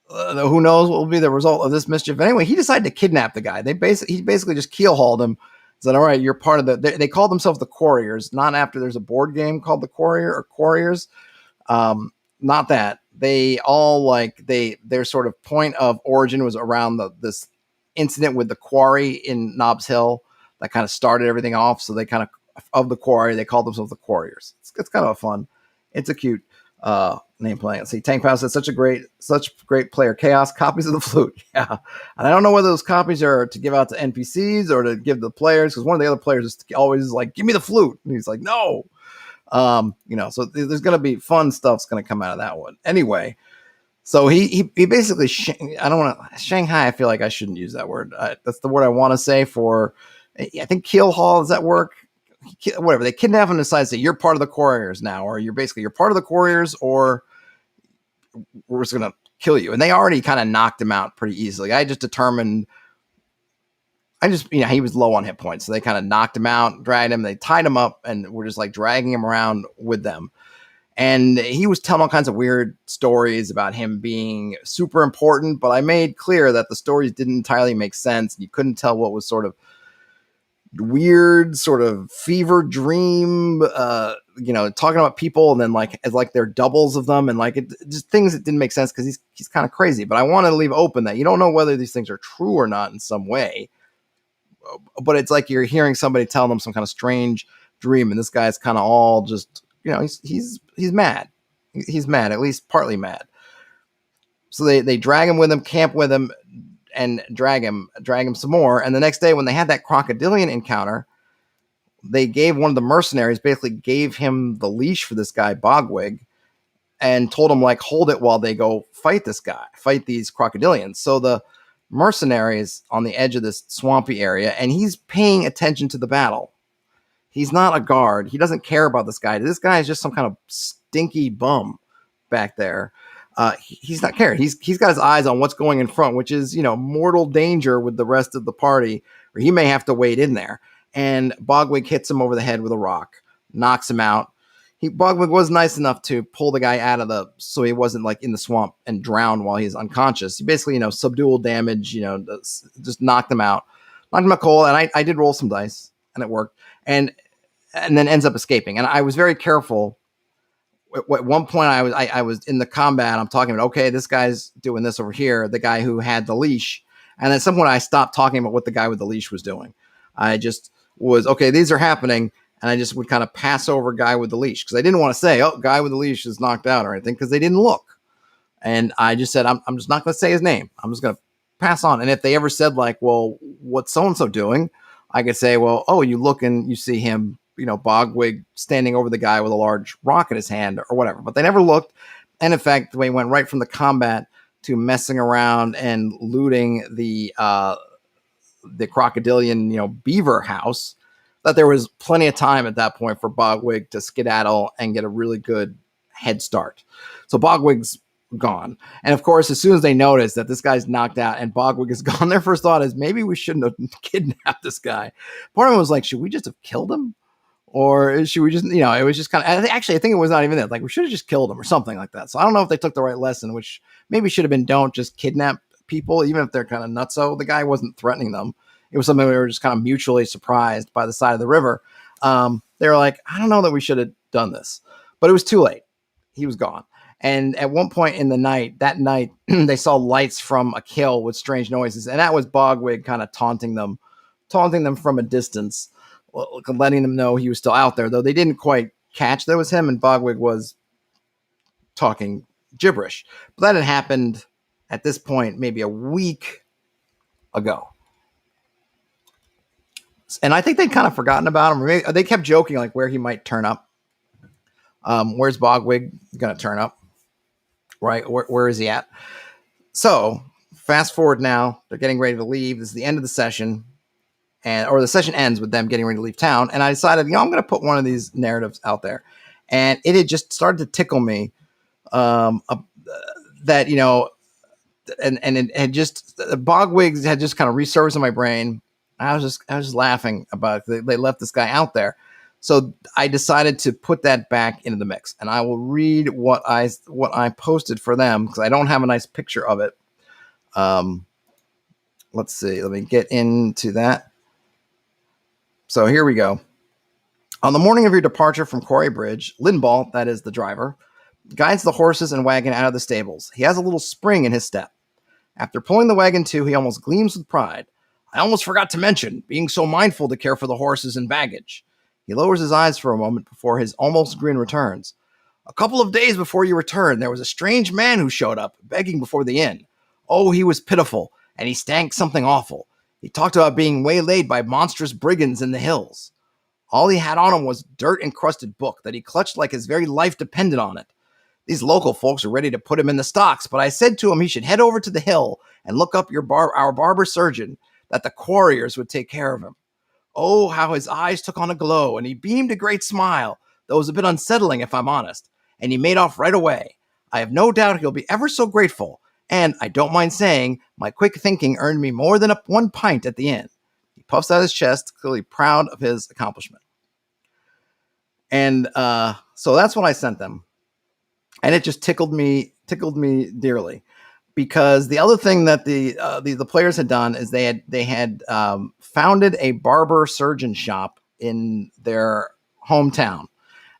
who knows what will be the result of this mischief. Anyway, he decided to kidnap the guy. He basically just keelhauled him. Said, all right, you're part of they called themselves the Quarriers, not after there's a board game called the Courier or Quarriers. Not that. They all their sort of point of origin was around this incident with the quarry in Nobbs Hill that kind of started everything off. So they kind of the quarry, they called themselves the Quarriers. It's kind of a fun. It's a cute name playing. Let's see, Tank Pal said such great player. Chaos copies of the flute. Yeah, and I don't know whether those copies are to give out to NPCs or to give the players, because one of the other players is always like, "Give me the flute," and he's like, "No." So there's going to be fun stuff's going to come out of that one. Anyway, so he basically, I don't want to, Shanghai, I feel like I shouldn't use that word. That's the word I want to say for, I think keelhaul, does that work? Whatever. They kidnap him and decide that you're part of the Quarriers now, or you're part of the Quarriers, or we're just going to kill you. And they already kind of knocked him out pretty easily. He was low on hit points. So they kind of knocked him out, dragged him, they tied him up, and were just like dragging him around with them. And he was telling all kinds of weird stories about him being super important, but I made clear that the stories didn't entirely make sense. You couldn't tell what was sort of weird, sort of fever dream, talking about people and then as they're doubles of them, and just things that didn't make sense because he's kind of crazy. But I wanted to leave open that you don't know whether these things are true or not in some way. But it's like you're hearing somebody tell them some kind of strange dream, and this guy's kind of all just, he's mad. He's mad, at least partly mad. So they drag him with them, camp with him, and drag him some more. And the next day, when they had that crocodilian encounter, they gave one of the mercenaries, basically gave him the leash for this guy, Bogwig, and told him, hold it while they go fight these crocodilians. So the mercenaries on the edge of this swampy area, and he's paying attention to the battle. He's not a guard. He doesn't care about this guy. This guy is just some kind of stinky bum back there. He's not caring. He's got his eyes on what's going in front, which is, mortal danger with the rest of the party, or he may have to wade in there. And Bogwig hits him over the head with a rock, knocks him out. Bogwig was nice enough to pull the guy out of so he wasn't in the swamp and drowned while he's unconscious. He basically, subdual damage, just knocked him out cold. And I did roll some dice and it worked. And then ends up escaping. And I was very careful. At one point I was in the combat. I'm talking about, okay, this guy's doing this over here, the guy who had the leash. And at some point I stopped talking about what the guy with the leash was doing. I just was, okay, these are happening. And I just would kind of pass over guy with the leash because I didn't want to say, oh, guy with the leash is knocked out or anything, because they didn't look. And I just said, I'm just not going to say his name. I'm just going to pass on. And if they ever said well, what's so-and-so doing? I could say, well, oh, you look and you see him, Bogwig standing over the guy with a large rock in his hand or whatever. But they never looked. And in fact, we went right from the combat to messing around and looting the crocodilian, beaver house, that there was plenty of time at that point for Bogwig to skedaddle and get a really good head start. So Bogwig's gone. And of course, as soon as they notice that this guy's knocked out and Bogwig is gone, their first thought is, maybe we shouldn't have kidnapped this guy. Part of it was like, should we just have killed him? Or should we just, it was just kind of, I think it was not even that. We should have just killed him or something like that. So I don't know if they took the right lesson, which maybe should have been, don't just kidnap people, even if they're kind of nutso. The guy wasn't threatening them. It was something we were just kind of mutually surprised by the side of the river. They were like, I don't know that we should have done this, but it was too late. He was gone. And at one point in that night, they saw lights from a kill with strange noises. And that was Bogwig kind of taunting them taunting them from a distance, letting them know he was still out there, though they didn't quite catch that it was him, and Bogwig was talking gibberish. But that had happened at this point maybe a week ago. And I think they'd kind of forgotten about him. Maybe they kept joking like where he might turn up. Where's Bogwig going to turn up? Right? Where is he at? So fast forward now, they're getting ready to leave. This is the end of the session. Or the session ends with them getting ready to leave town. And I decided, I'm going to put one of these narratives out there. And it had just started to tickle me that, and it had just, Bogwigs had just kind of resurfaced in my brain. I was just laughing about it. They left this guy out there. So I decided to put that back into the mix, and I will read what I posted for them because I don't have a nice picture of it. Let's see. Let me get into that. So here we go. On the morning of your departure from Quarry Bridge, Lindball, that is the driver, guides the horses and wagon out of the stables. He has a little spring in his step. After pulling the wagon to, he almost gleams with pride. I almost forgot to mention, being so mindful to care for the horses and baggage. He lowers his eyes for a moment before his almost grin returns. A couple of days before you returned, there was a strange man who showed up, begging before the inn. Oh, he was pitiful, and he stank something awful. He talked about being waylaid by monstrous brigands in the hills. All he had on him was a dirt-encrusted book that he clutched like his very life depended on it. These local folks were ready to put him in the stocks, but I said to him he should head over to the hill and look up our barber surgeon, that the Quarriers would take care of him. Oh, how his eyes took on a glow, and he beamed a great smile, though it was a bit unsettling if I'm honest, and he made off right away. I have no doubt he'll be ever so grateful, and I don't mind saying my quick thinking earned me more than one pint at the inn. He puffs out his chest, clearly proud of his accomplishment. And so that's what I sent them. And it just tickled me dearly, because the other thing that the players had done is they had founded a barber surgeon shop in their hometown.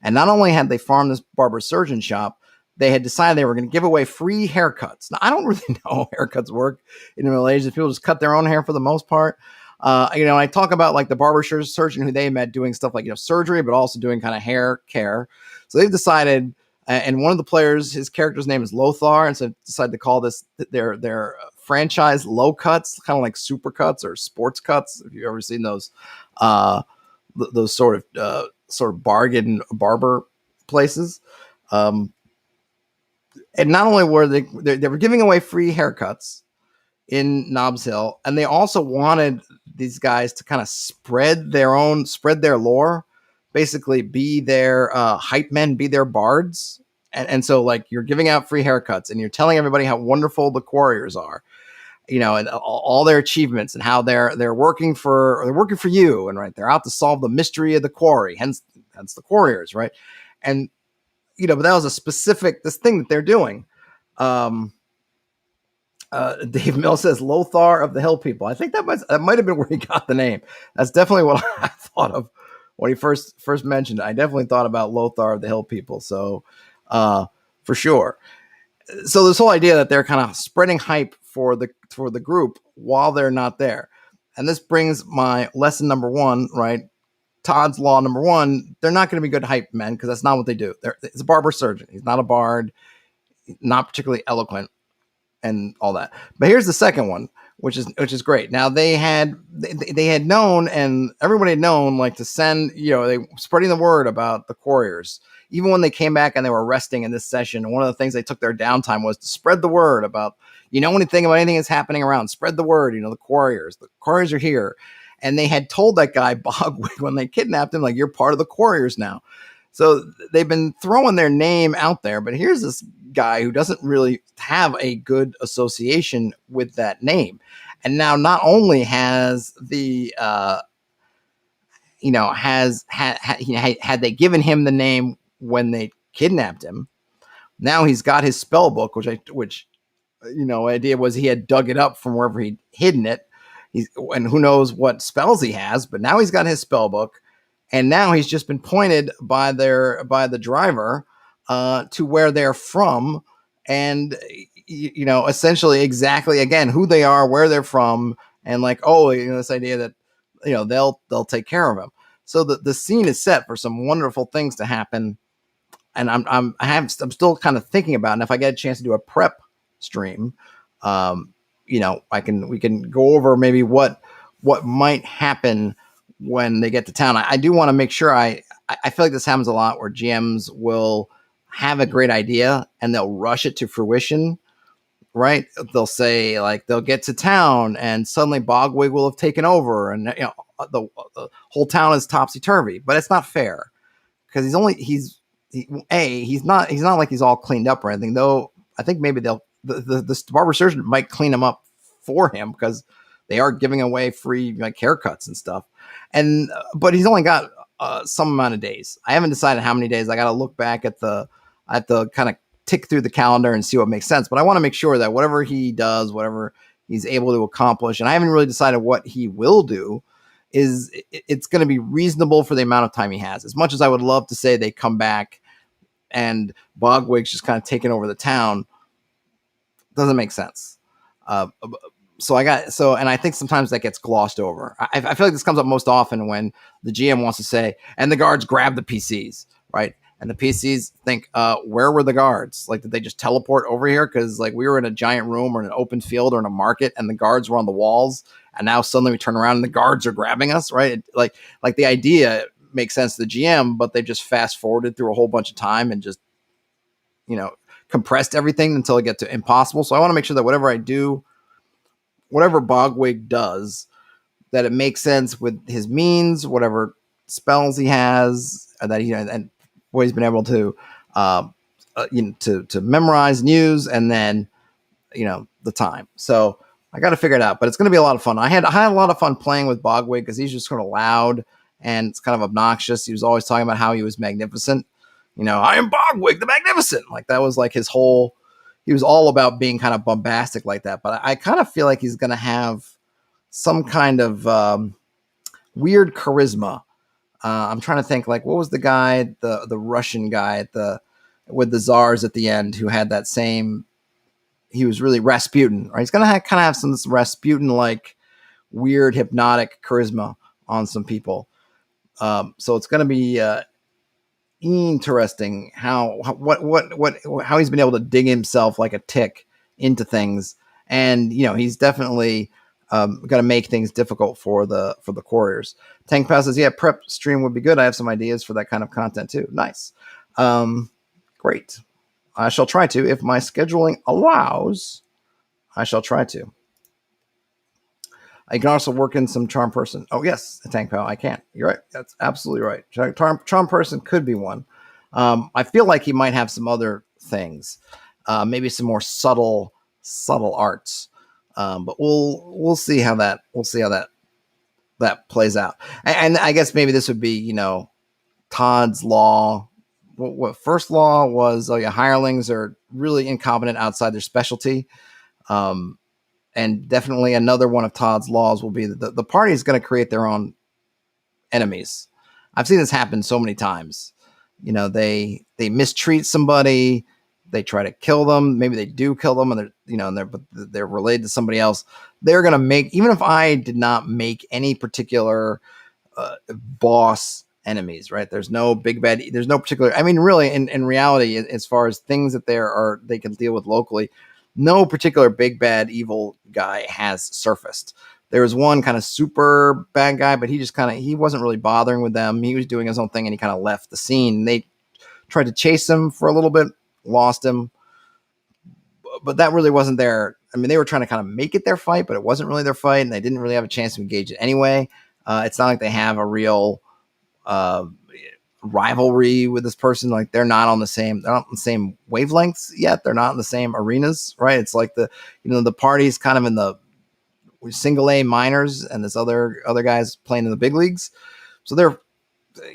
And not only had they farmed this barber surgeon shop, they had decided they were going to give away free haircuts. Now, I don't really know how haircuts work in the Middle Ages. People just cut their own hair for the most part. I talk about like the barber surgeon who they met doing stuff like, surgery, but also doing kind of hair care. So they've decided, and one of the players, his character's name is Lothar, and so decided to call this their franchise Low Cuts, kind of like Super Cuts or Sports Cuts. If you've ever seen those sort of bargain barber places. And not only were they were giving away free haircuts in Nobbs Hill, and they also wanted these guys to kind of spread their lore, basically be their hype men, be their bards. And so like you're giving out free haircuts and you're telling everybody how wonderful the Quarriers are, and all their achievements and how they're working for you, and right, they're out to solve the mystery of the quarry, hence the Quarriers, right? And but that was a specific thing that they're doing. Dave Mill says Lothar of the Hill People. I think that might have been where he got the name. That's definitely what I thought of when he first mentioned it. I definitely thought about Lothar of the Hill People. So for sure. So this whole idea that they're kind of spreading hype for the group while they're not there. And this brings my lesson number one, right? Todd's law number one. They're not going to be good hype men because that's not what they do. It's a barber surgeon. He's not a bard, not particularly eloquent, and all that. But here's the second one, which is great. Now they had known, and everybody had known, like to send, they spreading the word about the Quarriers. Even when they came back and they were resting in this session, one of the things they took their downtime was to spread the word about, anything about anything that's happening around, spread the word, the Quarriers are here. And they had told that guy Bogwig when they kidnapped him, like, you're part of the Quarriers now. So they've been throwing their name out there, but here's this guy who doesn't really have a good association with that name. And now not only has the, had they given him the name when they kidnapped him, now he's got his spell book, which idea was he had dug it up from wherever he'd hidden it. And who knows what spells he has, but now he's got his spell book. And now he's just been pointed by the driver to where they're from, and essentially exactly again who they are, where they're from, and like this idea that they'll take care of him. So the scene is set for some wonderful things to happen, and I'm still kind of thinking about it. And if I get a chance to do a prep stream, we can go over maybe what might happen when they get to town. I do want to make sure I feel like this happens a lot where GMs will have a great idea and they'll rush it to fruition. Right? They'll say like they'll get to town and suddenly Bogwig will have taken over, and the whole town is topsy turvy. But it's not fair because he's not like he's all cleaned up or anything. Though I think maybe the barber surgeon might clean him up for him because they are giving away free like haircuts and stuff. And but he's only got some amount of days. I haven't decided how many days. I got to look back at the kind of tick through the calendar and see what makes sense. But I want to make sure that whatever he does, whatever he's able to accomplish, and I haven't really decided what he will do, is it's going to be reasonable for the amount of time he has. As much as I would love to say they come back and Bogwig's just kind of taking over the town, doesn't make sense. And I think sometimes that gets glossed over. I feel like this comes up most often when the GM wants to say, and the guards grab the PCs, right? And the PCs think, where were the guards? Like, did they just teleport over here? Because like we were in a giant room or in an open field or in a market, and the guards were on the walls. And now suddenly we turn around and the guards are grabbing us, right? Like the idea makes sense to the GM, but they just fast forwarded through a whole bunch of time and just, compressed everything until it gets to impossible. So I want to make sure that whatever I do, whatever Bogwig does, that it makes sense with his means, whatever spells he has, that and what he's been able to, to memorize and use, and then, the time. So I got to figure it out, but it's going to be a lot of fun. I had a lot of fun playing with Bogwig because he's just sort of loud and it's kind of obnoxious. He was always talking about how he was magnificent. I am Bogwig the Magnificent. Like that was like his whole. He was all about being kind of bombastic like that. But I kind of feel like he's going to have some kind of weird charisma. I'm trying to think, like, what was the guy, the Russian guy with the czars at the end who had that same, he was really Rasputin, right? He's going to kind of have some Rasputin-like weird hypnotic charisma on some people. So it's going to be interesting how he's been able to dig himself like a tick into things. And, he's definitely got to make things difficult for the Quarriers. Tank Pal says, yeah, prep stream would be good. I have some ideas for that kind of content too. Nice. Great. I shall try to. If my scheduling allows, I shall try to. I can also work in some Charm Person. Oh, yes, Tank Pal, I can. You're right. That's absolutely right. Charm Person could be one. I feel like he might have some other things. Maybe some more subtle arts. But we'll see how that plays out. And I guess maybe this would be, Todd's law. What first law was, hirelings are really incompetent outside their specialty. And definitely another one of Todd's laws will be that the party is going to create their own enemies. I've seen this happen so many times. They mistreat somebody. They try to kill them. Maybe they do kill them, and they're related to somebody else. They're going to make, even if I did not make any particular boss enemies, right? There's no big bad. There's no particular. I mean, really, in reality, as far as things that they can deal with locally, no particular big bad evil guy has surfaced. There was one kind of super bad guy, but he wasn't really bothering with them. He was doing his own thing, and he kind of left the scene. They tried to chase him for a little bit, lost him, but that really wasn't their. I mean, they were trying to kind of make it their fight, but it wasn't really their fight, and they didn't really have a chance to engage it anyway. It's not like they have a real rivalry with this person. Like they're not on the same wavelengths yet. They're not in the same arenas, right? It's like the party's kind of in the single A minors, and this other guys playing in the big leagues. So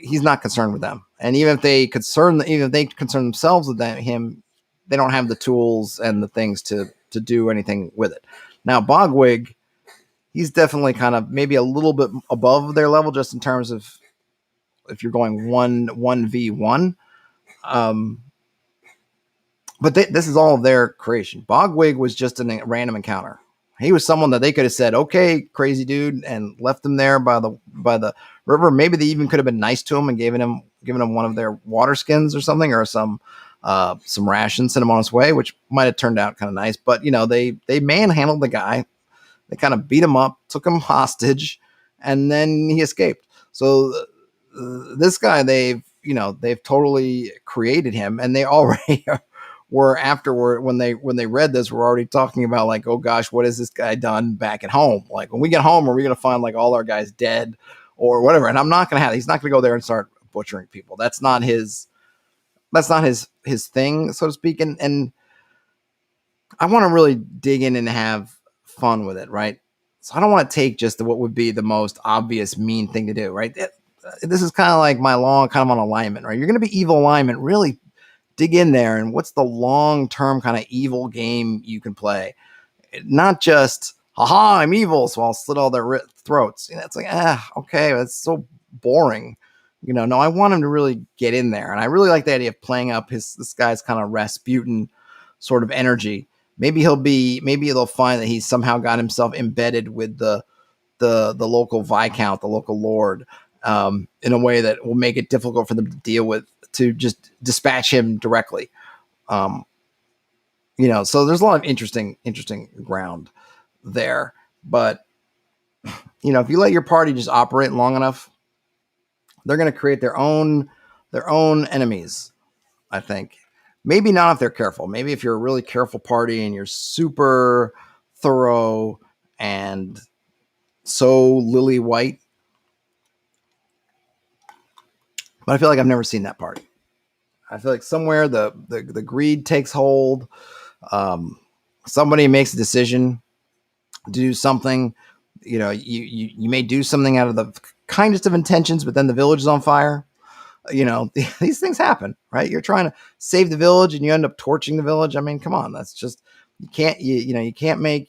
he's not concerned with them. And even if they concern themselves with him, they don't have the tools and the things to do anything with it. Now Bogwig, he's definitely kind of maybe a little bit above their level, just in terms of if you're going 1v1. But this is all of their creation. Bogwig was just a random encounter. He was someone that they could have said, "Okay, crazy dude," and left him there by the river. Maybe they even could have been nice to him and given him one of their water skins or something, or some rations, sent him on his way, which might have turned out kind of nice. But they manhandled the guy. They kind of beat him up, took him hostage, and then he escaped. So this guy, they've totally created him, and they already were afterward when they read this, we're already talking about like, oh gosh, what has this guy done back at home? Like when we get home, are we going to find like all our guys dead or whatever? And I'm not going to he's not going to go there and start butchering people. That's not his thing, so to speak. And I want to really dig in and have fun with it, right? So I don't want to take just what would be the most obvious mean thing to do, right? This is kind of like my long kind of on alignment, right? You're going to be evil alignment, really dig in there, and what's the long-term kind of evil game you can play? Not just, haha, I'm evil, so I'll slit all their throats. It's like, okay, that's so boring. No, I want him to really get in there, and I really like the idea of playing up this guy's kind of Rasputin sort of energy. Maybe they'll find that he's somehow got himself embedded with the local viscount, the local lord, in a way that will make it difficult for them to deal with, to just dispatch him directly. So there's a lot of interesting ground there. But if you let your party just operate long enough, they're going to create their own enemies, I think. Maybe not if they're careful. Maybe if you're a really careful party and you're super thorough and so lily white. But I feel like I've never seen that party. I feel like somewhere the greed takes hold. Somebody makes a decision to do something. You may do something out of the kindest of intentions, but then the village is on fire. These things happen, right? You're trying to save the village and you end up torching the village. I mean, come on, that's just, you can't make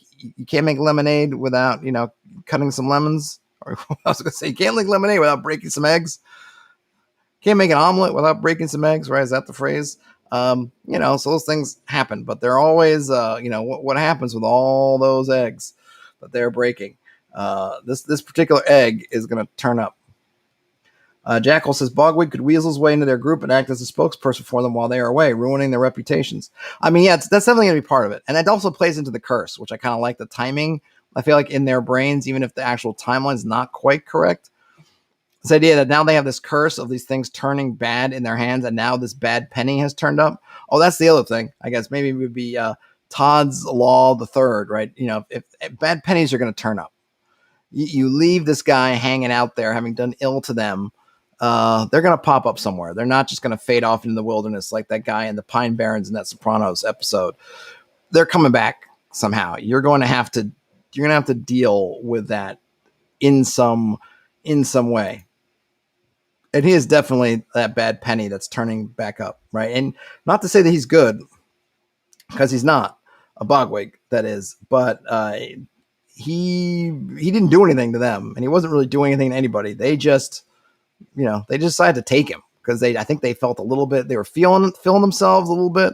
lemonade without, cutting some lemons. Or I was going to say, you can't make lemonade without breaking some eggs. Can't make an omelet without breaking some eggs, right? Is that the phrase? So those things happen, but they're always, what happens with all those eggs that they're breaking? This particular egg is going to turn up. Jackal says Bogwig could weasel his way into their group and act as a spokesperson for them while they are away, ruining their reputations. I mean, yeah, that's definitely going to be part of it. And that also plays into the curse, which I kind of like the timing. I feel like in their brains, even if the actual timeline is not quite correct, this idea that now they have this curse of these things turning bad in their hands, and now this bad penny has turned up. Oh, that's the other thing. I guess maybe it would be Todd's Law the Third, right? If bad pennies are going to turn up, you leave this guy hanging out there, having done ill to them. They're going to pop up somewhere. They're not just going to fade off into the wilderness like that guy in the Pine Barrens in that Sopranos episode. They're coming back somehow. You're going to have to deal with that in some way. And he is definitely that bad penny that's turning back up, right? And not to say that he's good, because he's not a Bogwig, that is, but he didn't do anything to them, and he wasn't really doing anything to anybody. They just decided to take him because I think they felt a little bit, they were feeling themselves a little bit.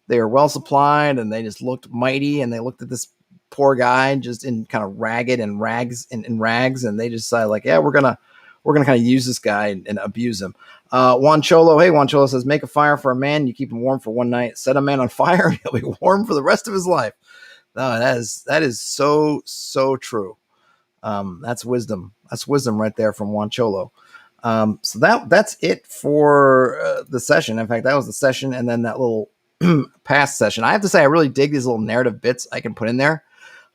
They were well supplied and they just looked mighty, and they looked at this poor guy just in kind of ragged and rags, and they just decided like, yeah, we're gonna kind of use this guy and abuse him. Juan Cholo says, make a fire for a man, you keep him warm for one night, set a man on fire, he'll be warm for the rest of his life. No, that is so true. That's wisdom right there from Juan Cholo. So that's it for the session. In fact, that was the session, and then that little past session. I have to say, I really dig these little narrative bits I can put in there.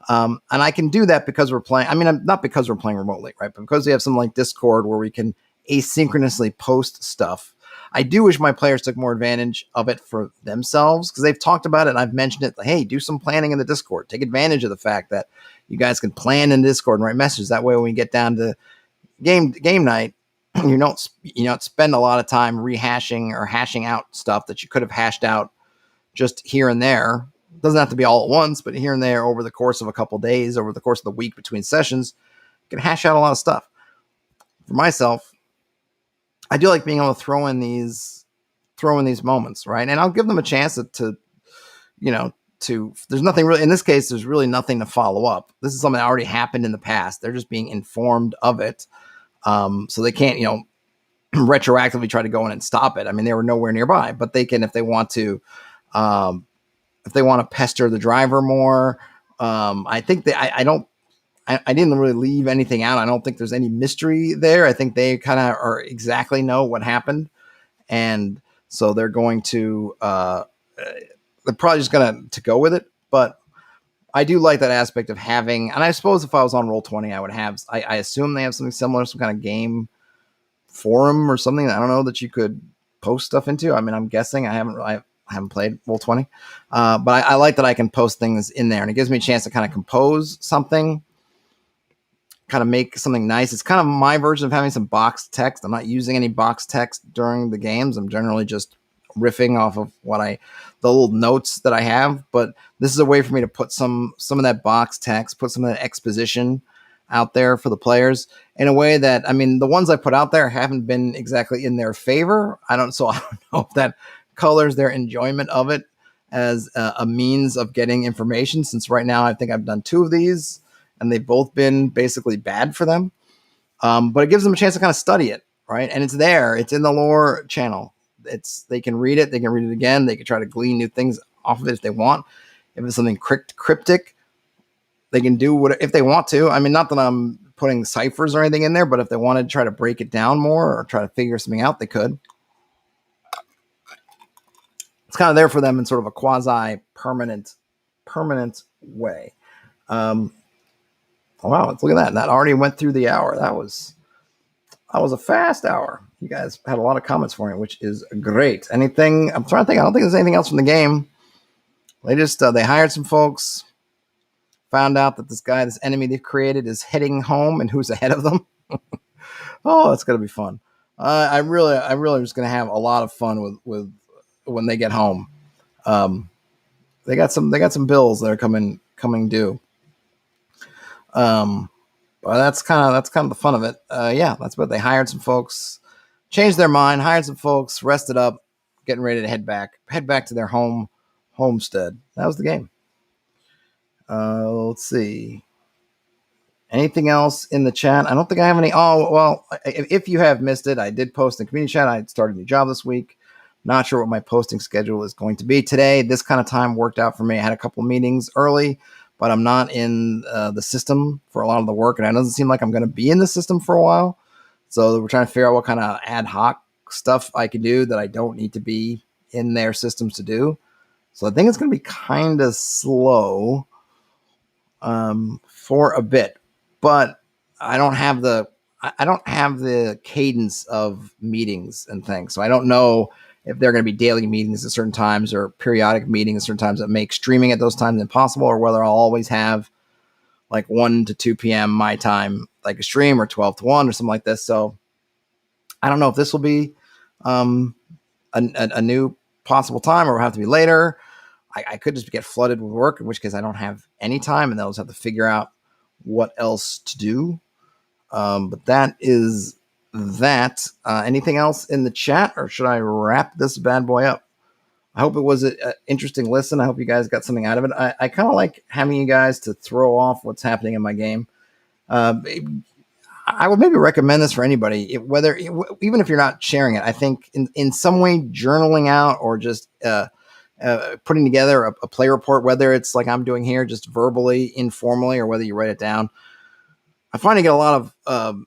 And I can do that because we're playing. I mean, not because we're playing remotely, right? But because we have something like Discord where we can asynchronously post stuff. I do wish my players took more advantage of it for themselves, because they've talked about it and I've mentioned it. Like, hey, do some planning in the Discord. Take advantage of the fact that you guys can plan in Discord and write messages. That way, when we get down to game night, you don't spend a lot of time rehashing or hashing out stuff that you could have hashed out just here and there. It doesn't have to be all at once, but here and there over the course of a couple of days, over the course of the week between sessions, you can hash out a lot of stuff. For myself, I do like being able to throw in these moments, right? And I'll give them a chance to there's nothing really in this case. There's really nothing to follow up. This is something that already happened in the past. They're just being informed of it. So they can't, retroactively try to go in and stop it. I mean, they were nowhere nearby, but they can, if they want to pester the driver more. I think I didn't really leave anything out. I don't think there's any mystery there. I think they kind of are exactly know what happened. And so they're going to, they're probably just going to go with it. But I do like that aspect of having, and I suppose if I was on Roll20, I would have, I assume they have something similar, some kind of game forum or something. I don't know, that you could post stuff into. I mean, I'm guessing. I haven't played Roll20, but I like that I can post things in there, and it gives me a chance to kind of compose something, kind of make something nice. It's kind of my version of having some box text. I'm not using any box text during the games. I'm generally just riffing off of the little notes that I have, but this is a way for me to put some of that box text, put some of that exposition out there for the players in a way that, I mean, the ones I put out there haven't been exactly in their favor. I don't know if that colors their enjoyment of it as a means of getting information, since right now I think I've done 2 of these and they've both been basically bad for them. But it gives them a chance to kind of study it, right? And it's there. It's in the lore channel. They can read it. They can read it again. They can try to glean new things off of it if they want. If it's something cryptic, they can do what if they want to. I mean, not that I'm putting ciphers or anything in there, but if they wanted to try to break it down more or try to figure something out, they could. It's kind of there for them in sort of a quasi-permanent way. Wow, let's look at that. That already went through the hour. That was a fast hour. You guys had a lot of comments for me, which is great. Anything? I'm trying to think. I don't think there's anything else from the game. They just they hired some folks, found out that this enemy they've created is heading home, and who's ahead of them. Oh, it's gonna be fun. I really am just gonna have a lot of fun with when they get home. They got some bills that are coming due. But that's kind of the fun of it. Yeah, that's what they hired some folks, changed their mind, hired some folks, rested up, getting ready to head back to their homestead. That was the game. Let's see. Anything else in the chat? I don't think I have any. Oh, well, if you have missed it, I did post in the community chat. I started a new job this week. Not sure what my posting schedule is going to be today. This kind of time worked out for me. I had a couple of meetings early, but I'm not in the system for a lot of the work, and it doesn't seem like I'm going to be in the system for a while. So we're trying to figure out what kind of ad hoc stuff I can do that I don't need to be in their systems to do. So I think it's going to be kind of slow for a bit, but I don't have the cadence of meetings and things. So I don't know if they're going to be daily meetings at certain times or periodic meetings at certain times that make streaming at those times impossible, or whether I'll always have like 1 to 2 p.m. my time, like a stream, or 12 to 1 or something like this. So I don't know if this will be a new possible time, or will have to be later. I could just get flooded with work, in which case I don't have any time, and they'll just have to figure out what else to do. But that is that. Anything else in the chat, or should I wrap this bad boy up? I hope it was an interesting listen. I hope you guys got something out of it. I kind of like having you guys to throw off what's happening in my game. I would maybe recommend this for anybody, even if you're not sharing it. I think in some way journaling out, or just putting together a play report, whether it's like I'm doing here, just verbally, informally, or whether you write it down. I find to get a lot of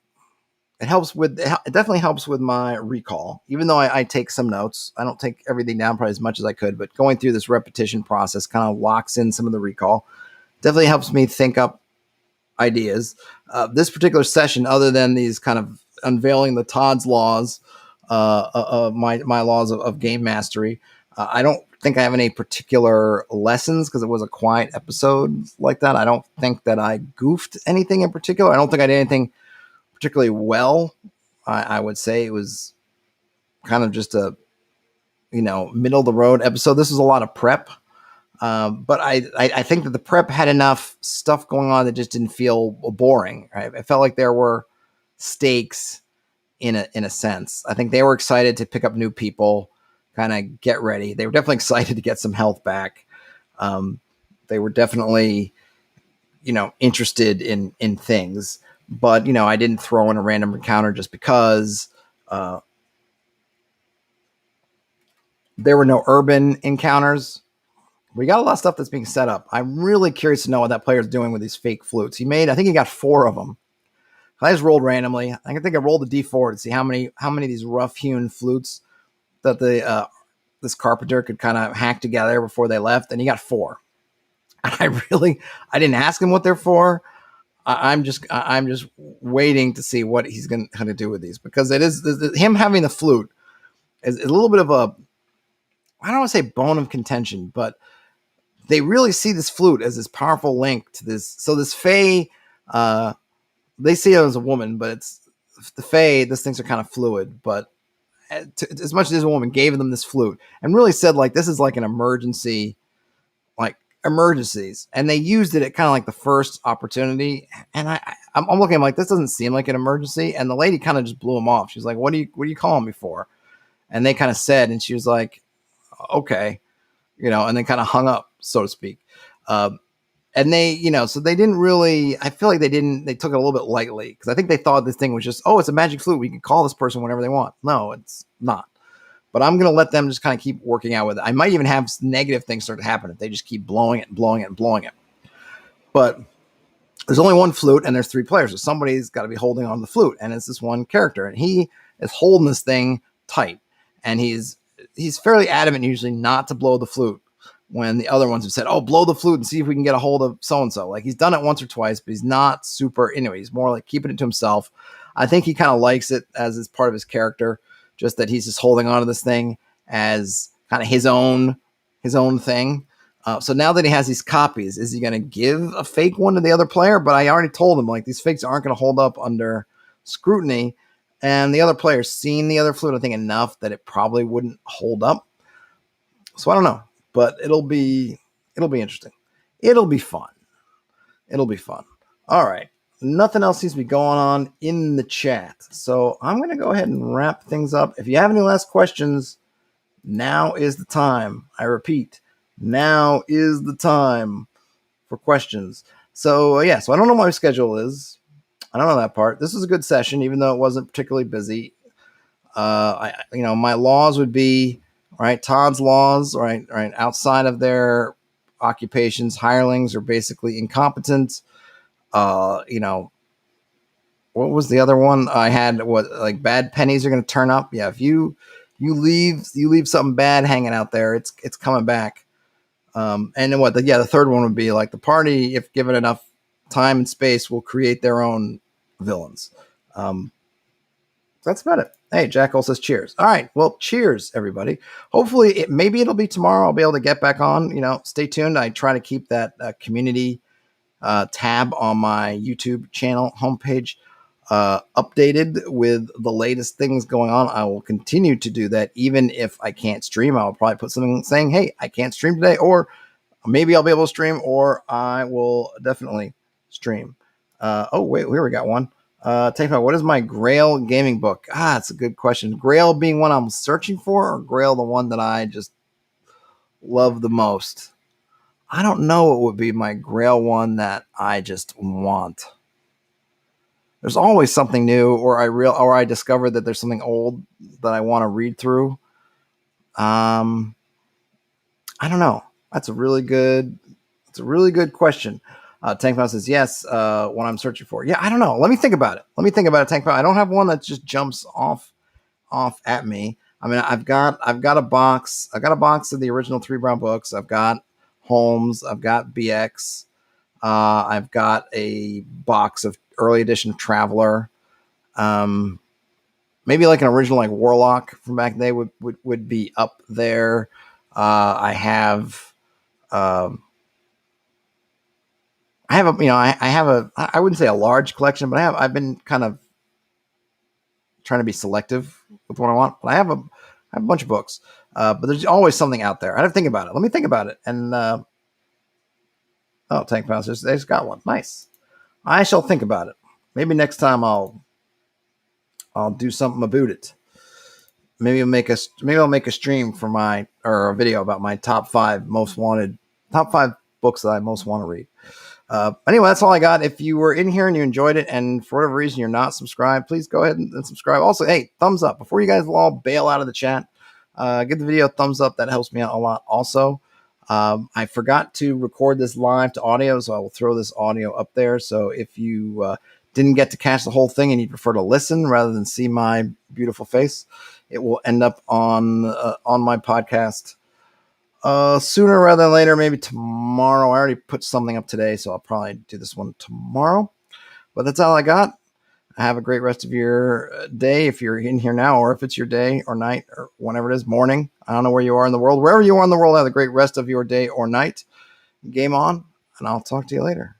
it definitely helps with my recall, even though I take some notes. I don't take everything down probably as much as I could, but going through this repetition process kind of locks in some of the recall. Definitely helps me think up ideas. This particular session, other than these kind of unveiling the Todd's laws, my laws of game mastery, I don't think I have any particular lessons, because it was a quiet episode like that. I don't think that I goofed anything in particular. I don't think I did anything particularly well. I would say it was kind of just a middle of the road episode. This was a lot of prep, but I think that the prep had enough stuff going on that just didn't feel boring. Right? It felt like there were stakes in a sense. I think they were excited to pick up new people, kind of get ready. They were definitely excited to get some health back. They were definitely, interested in things, but I didn't throw in a random encounter just because. There were no urban encounters. We got a lot of stuff that's being set up. I'm really curious to know what that player is doing with these fake flutes. I think he got 4 of them. I just rolled randomly. I think I rolled a d4 to see how many of these rough-hewn flutes that this carpenter could kind of hack together before they left, and he got 4. I didn't ask him what they're for. I'm just waiting to see what he's going to do with these, because it is him having the flute is a little bit of a, I don't want to say bone of contention, but they really see this flute as this powerful link to this. So this Fae, they see it as a woman, but it's the Fae. These things are kind of fluid, but as much as a woman gave them this flute and really said, like, this is like an emergency, like emergencies, and they used it at kind of like the first opportunity. And I'm looking, I'm like, this doesn't seem like an emergency. And the lady kind of just blew him off. She's like, what are you calling me for? And they kind of said, and she was like, okay, and then kind of hung up, so to speak. And they, so they didn't really, I feel like they took it a little bit lightly, because I think they thought this thing was just, oh, it's a magic flute, we can call this person whenever they want. No, it's not. But I'm going to let them just kind of keep working out with it. I might even have negative things start to happen if they just keep blowing it and blowing it and blowing it. But there's only one flute and there's 3 players. So somebody's got to be holding on the flute, and it's this one character, and he is holding this thing tight. And he's fairly adamant usually not to blow the flute, when the other ones have said, oh, blow the flute and see if we can get a hold of so-and-so. Like, he's done it once or twice, but he's not super into it. He's more like keeping it to himself. I think he kind of likes it as part of his character, just that he's just holding on to this thing as kind of his own thing. So now that he has these copies, is he going to give a fake one to the other player? But I already told him, like, these fakes aren't going to hold up under scrutiny. And the other player's seen the other flute, I think, enough that it probably wouldn't hold up. So I don't know. But it'll be interesting. It'll be fun. All right. Nothing else seems to be going on in the chat. So I'm going to go ahead and wrap things up. If you have any last questions, now is the time. I repeat, now is the time for questions. So I don't know what my schedule is. I don't know that part. This was a good session, even though it wasn't particularly busy. My laws would be, right, Todd's laws, right, outside of their occupations, hirelings are basically incompetent. What was the other one I had? What, like, bad pennies are going to turn up? Yeah, if you leave something bad hanging out there, it's coming back. And then the third one would be, like, the party, if given enough time and space, will create their own villains. That's about it. Hey, Jackal says cheers. All right. Well, cheers, everybody. Hopefully, maybe it'll be tomorrow. I'll be able to get back on. Stay tuned. I try to keep that community tab on my YouTube channel homepage updated with the latest things going on. I will continue to do that, even if I can't stream. I'll probably put something saying, hey, I can't stream today, or maybe I'll be able to stream, or I will definitely stream. Wait, here we got one. Take me, what is my Grail gaming book? It's a good question. Grail being one I'm searching for, or Grail the one that I just love the most? I don't know what would be my Grail one that I just want. There's always something new, or I discovered that there's something old that I want to read through. I don't know. That's a really good question. Tank Pound says, yes, what I'm searching for. Yeah, I don't know. Let me think about it. Tank Pound. I don't have one that just jumps off at me. I mean, I've got a box. I've got a box of the original 3 Brown books. I've got Holmes. I've got BX. I've got a box of early edition Traveler. Maybe like an original, like Warlock from back then would be up there. I have I wouldn't say a large collection, but I've been kind of trying to be selective with what I want. But I have a bunch of books, but there's always something out there. I have to think about it. Let me think about it. And Tank Pound says they've got one. Nice. I shall think about it. Maybe next time I'll do something about it. Maybe I'll make a stream or a video about my top 5 most wanted top 5 books that I most want to read. Anyway, that's all I got. If you were in here and you enjoyed it, and for whatever reason you're not subscribed, please go ahead and subscribe. Also, hey, thumbs up before you guys all bail out of the chat. Give the video a thumbs up. That helps me out a lot. Also, I forgot to record this live to audio, so I will throw this audio up there. So if you didn't get to catch the whole thing and you prefer to listen rather than see my beautiful face, it will end up on my podcast sooner rather than later, maybe tomorrow. I already put something up today, so I'll probably do this one tomorrow. But that's all I got. Have a great rest of your day if you're in here now, or if it's your day or night or whenever it is, morning. I don't know where you are in the world. Wherever you are in the world, have a great rest of your day or night. Game on, and I'll talk to you later.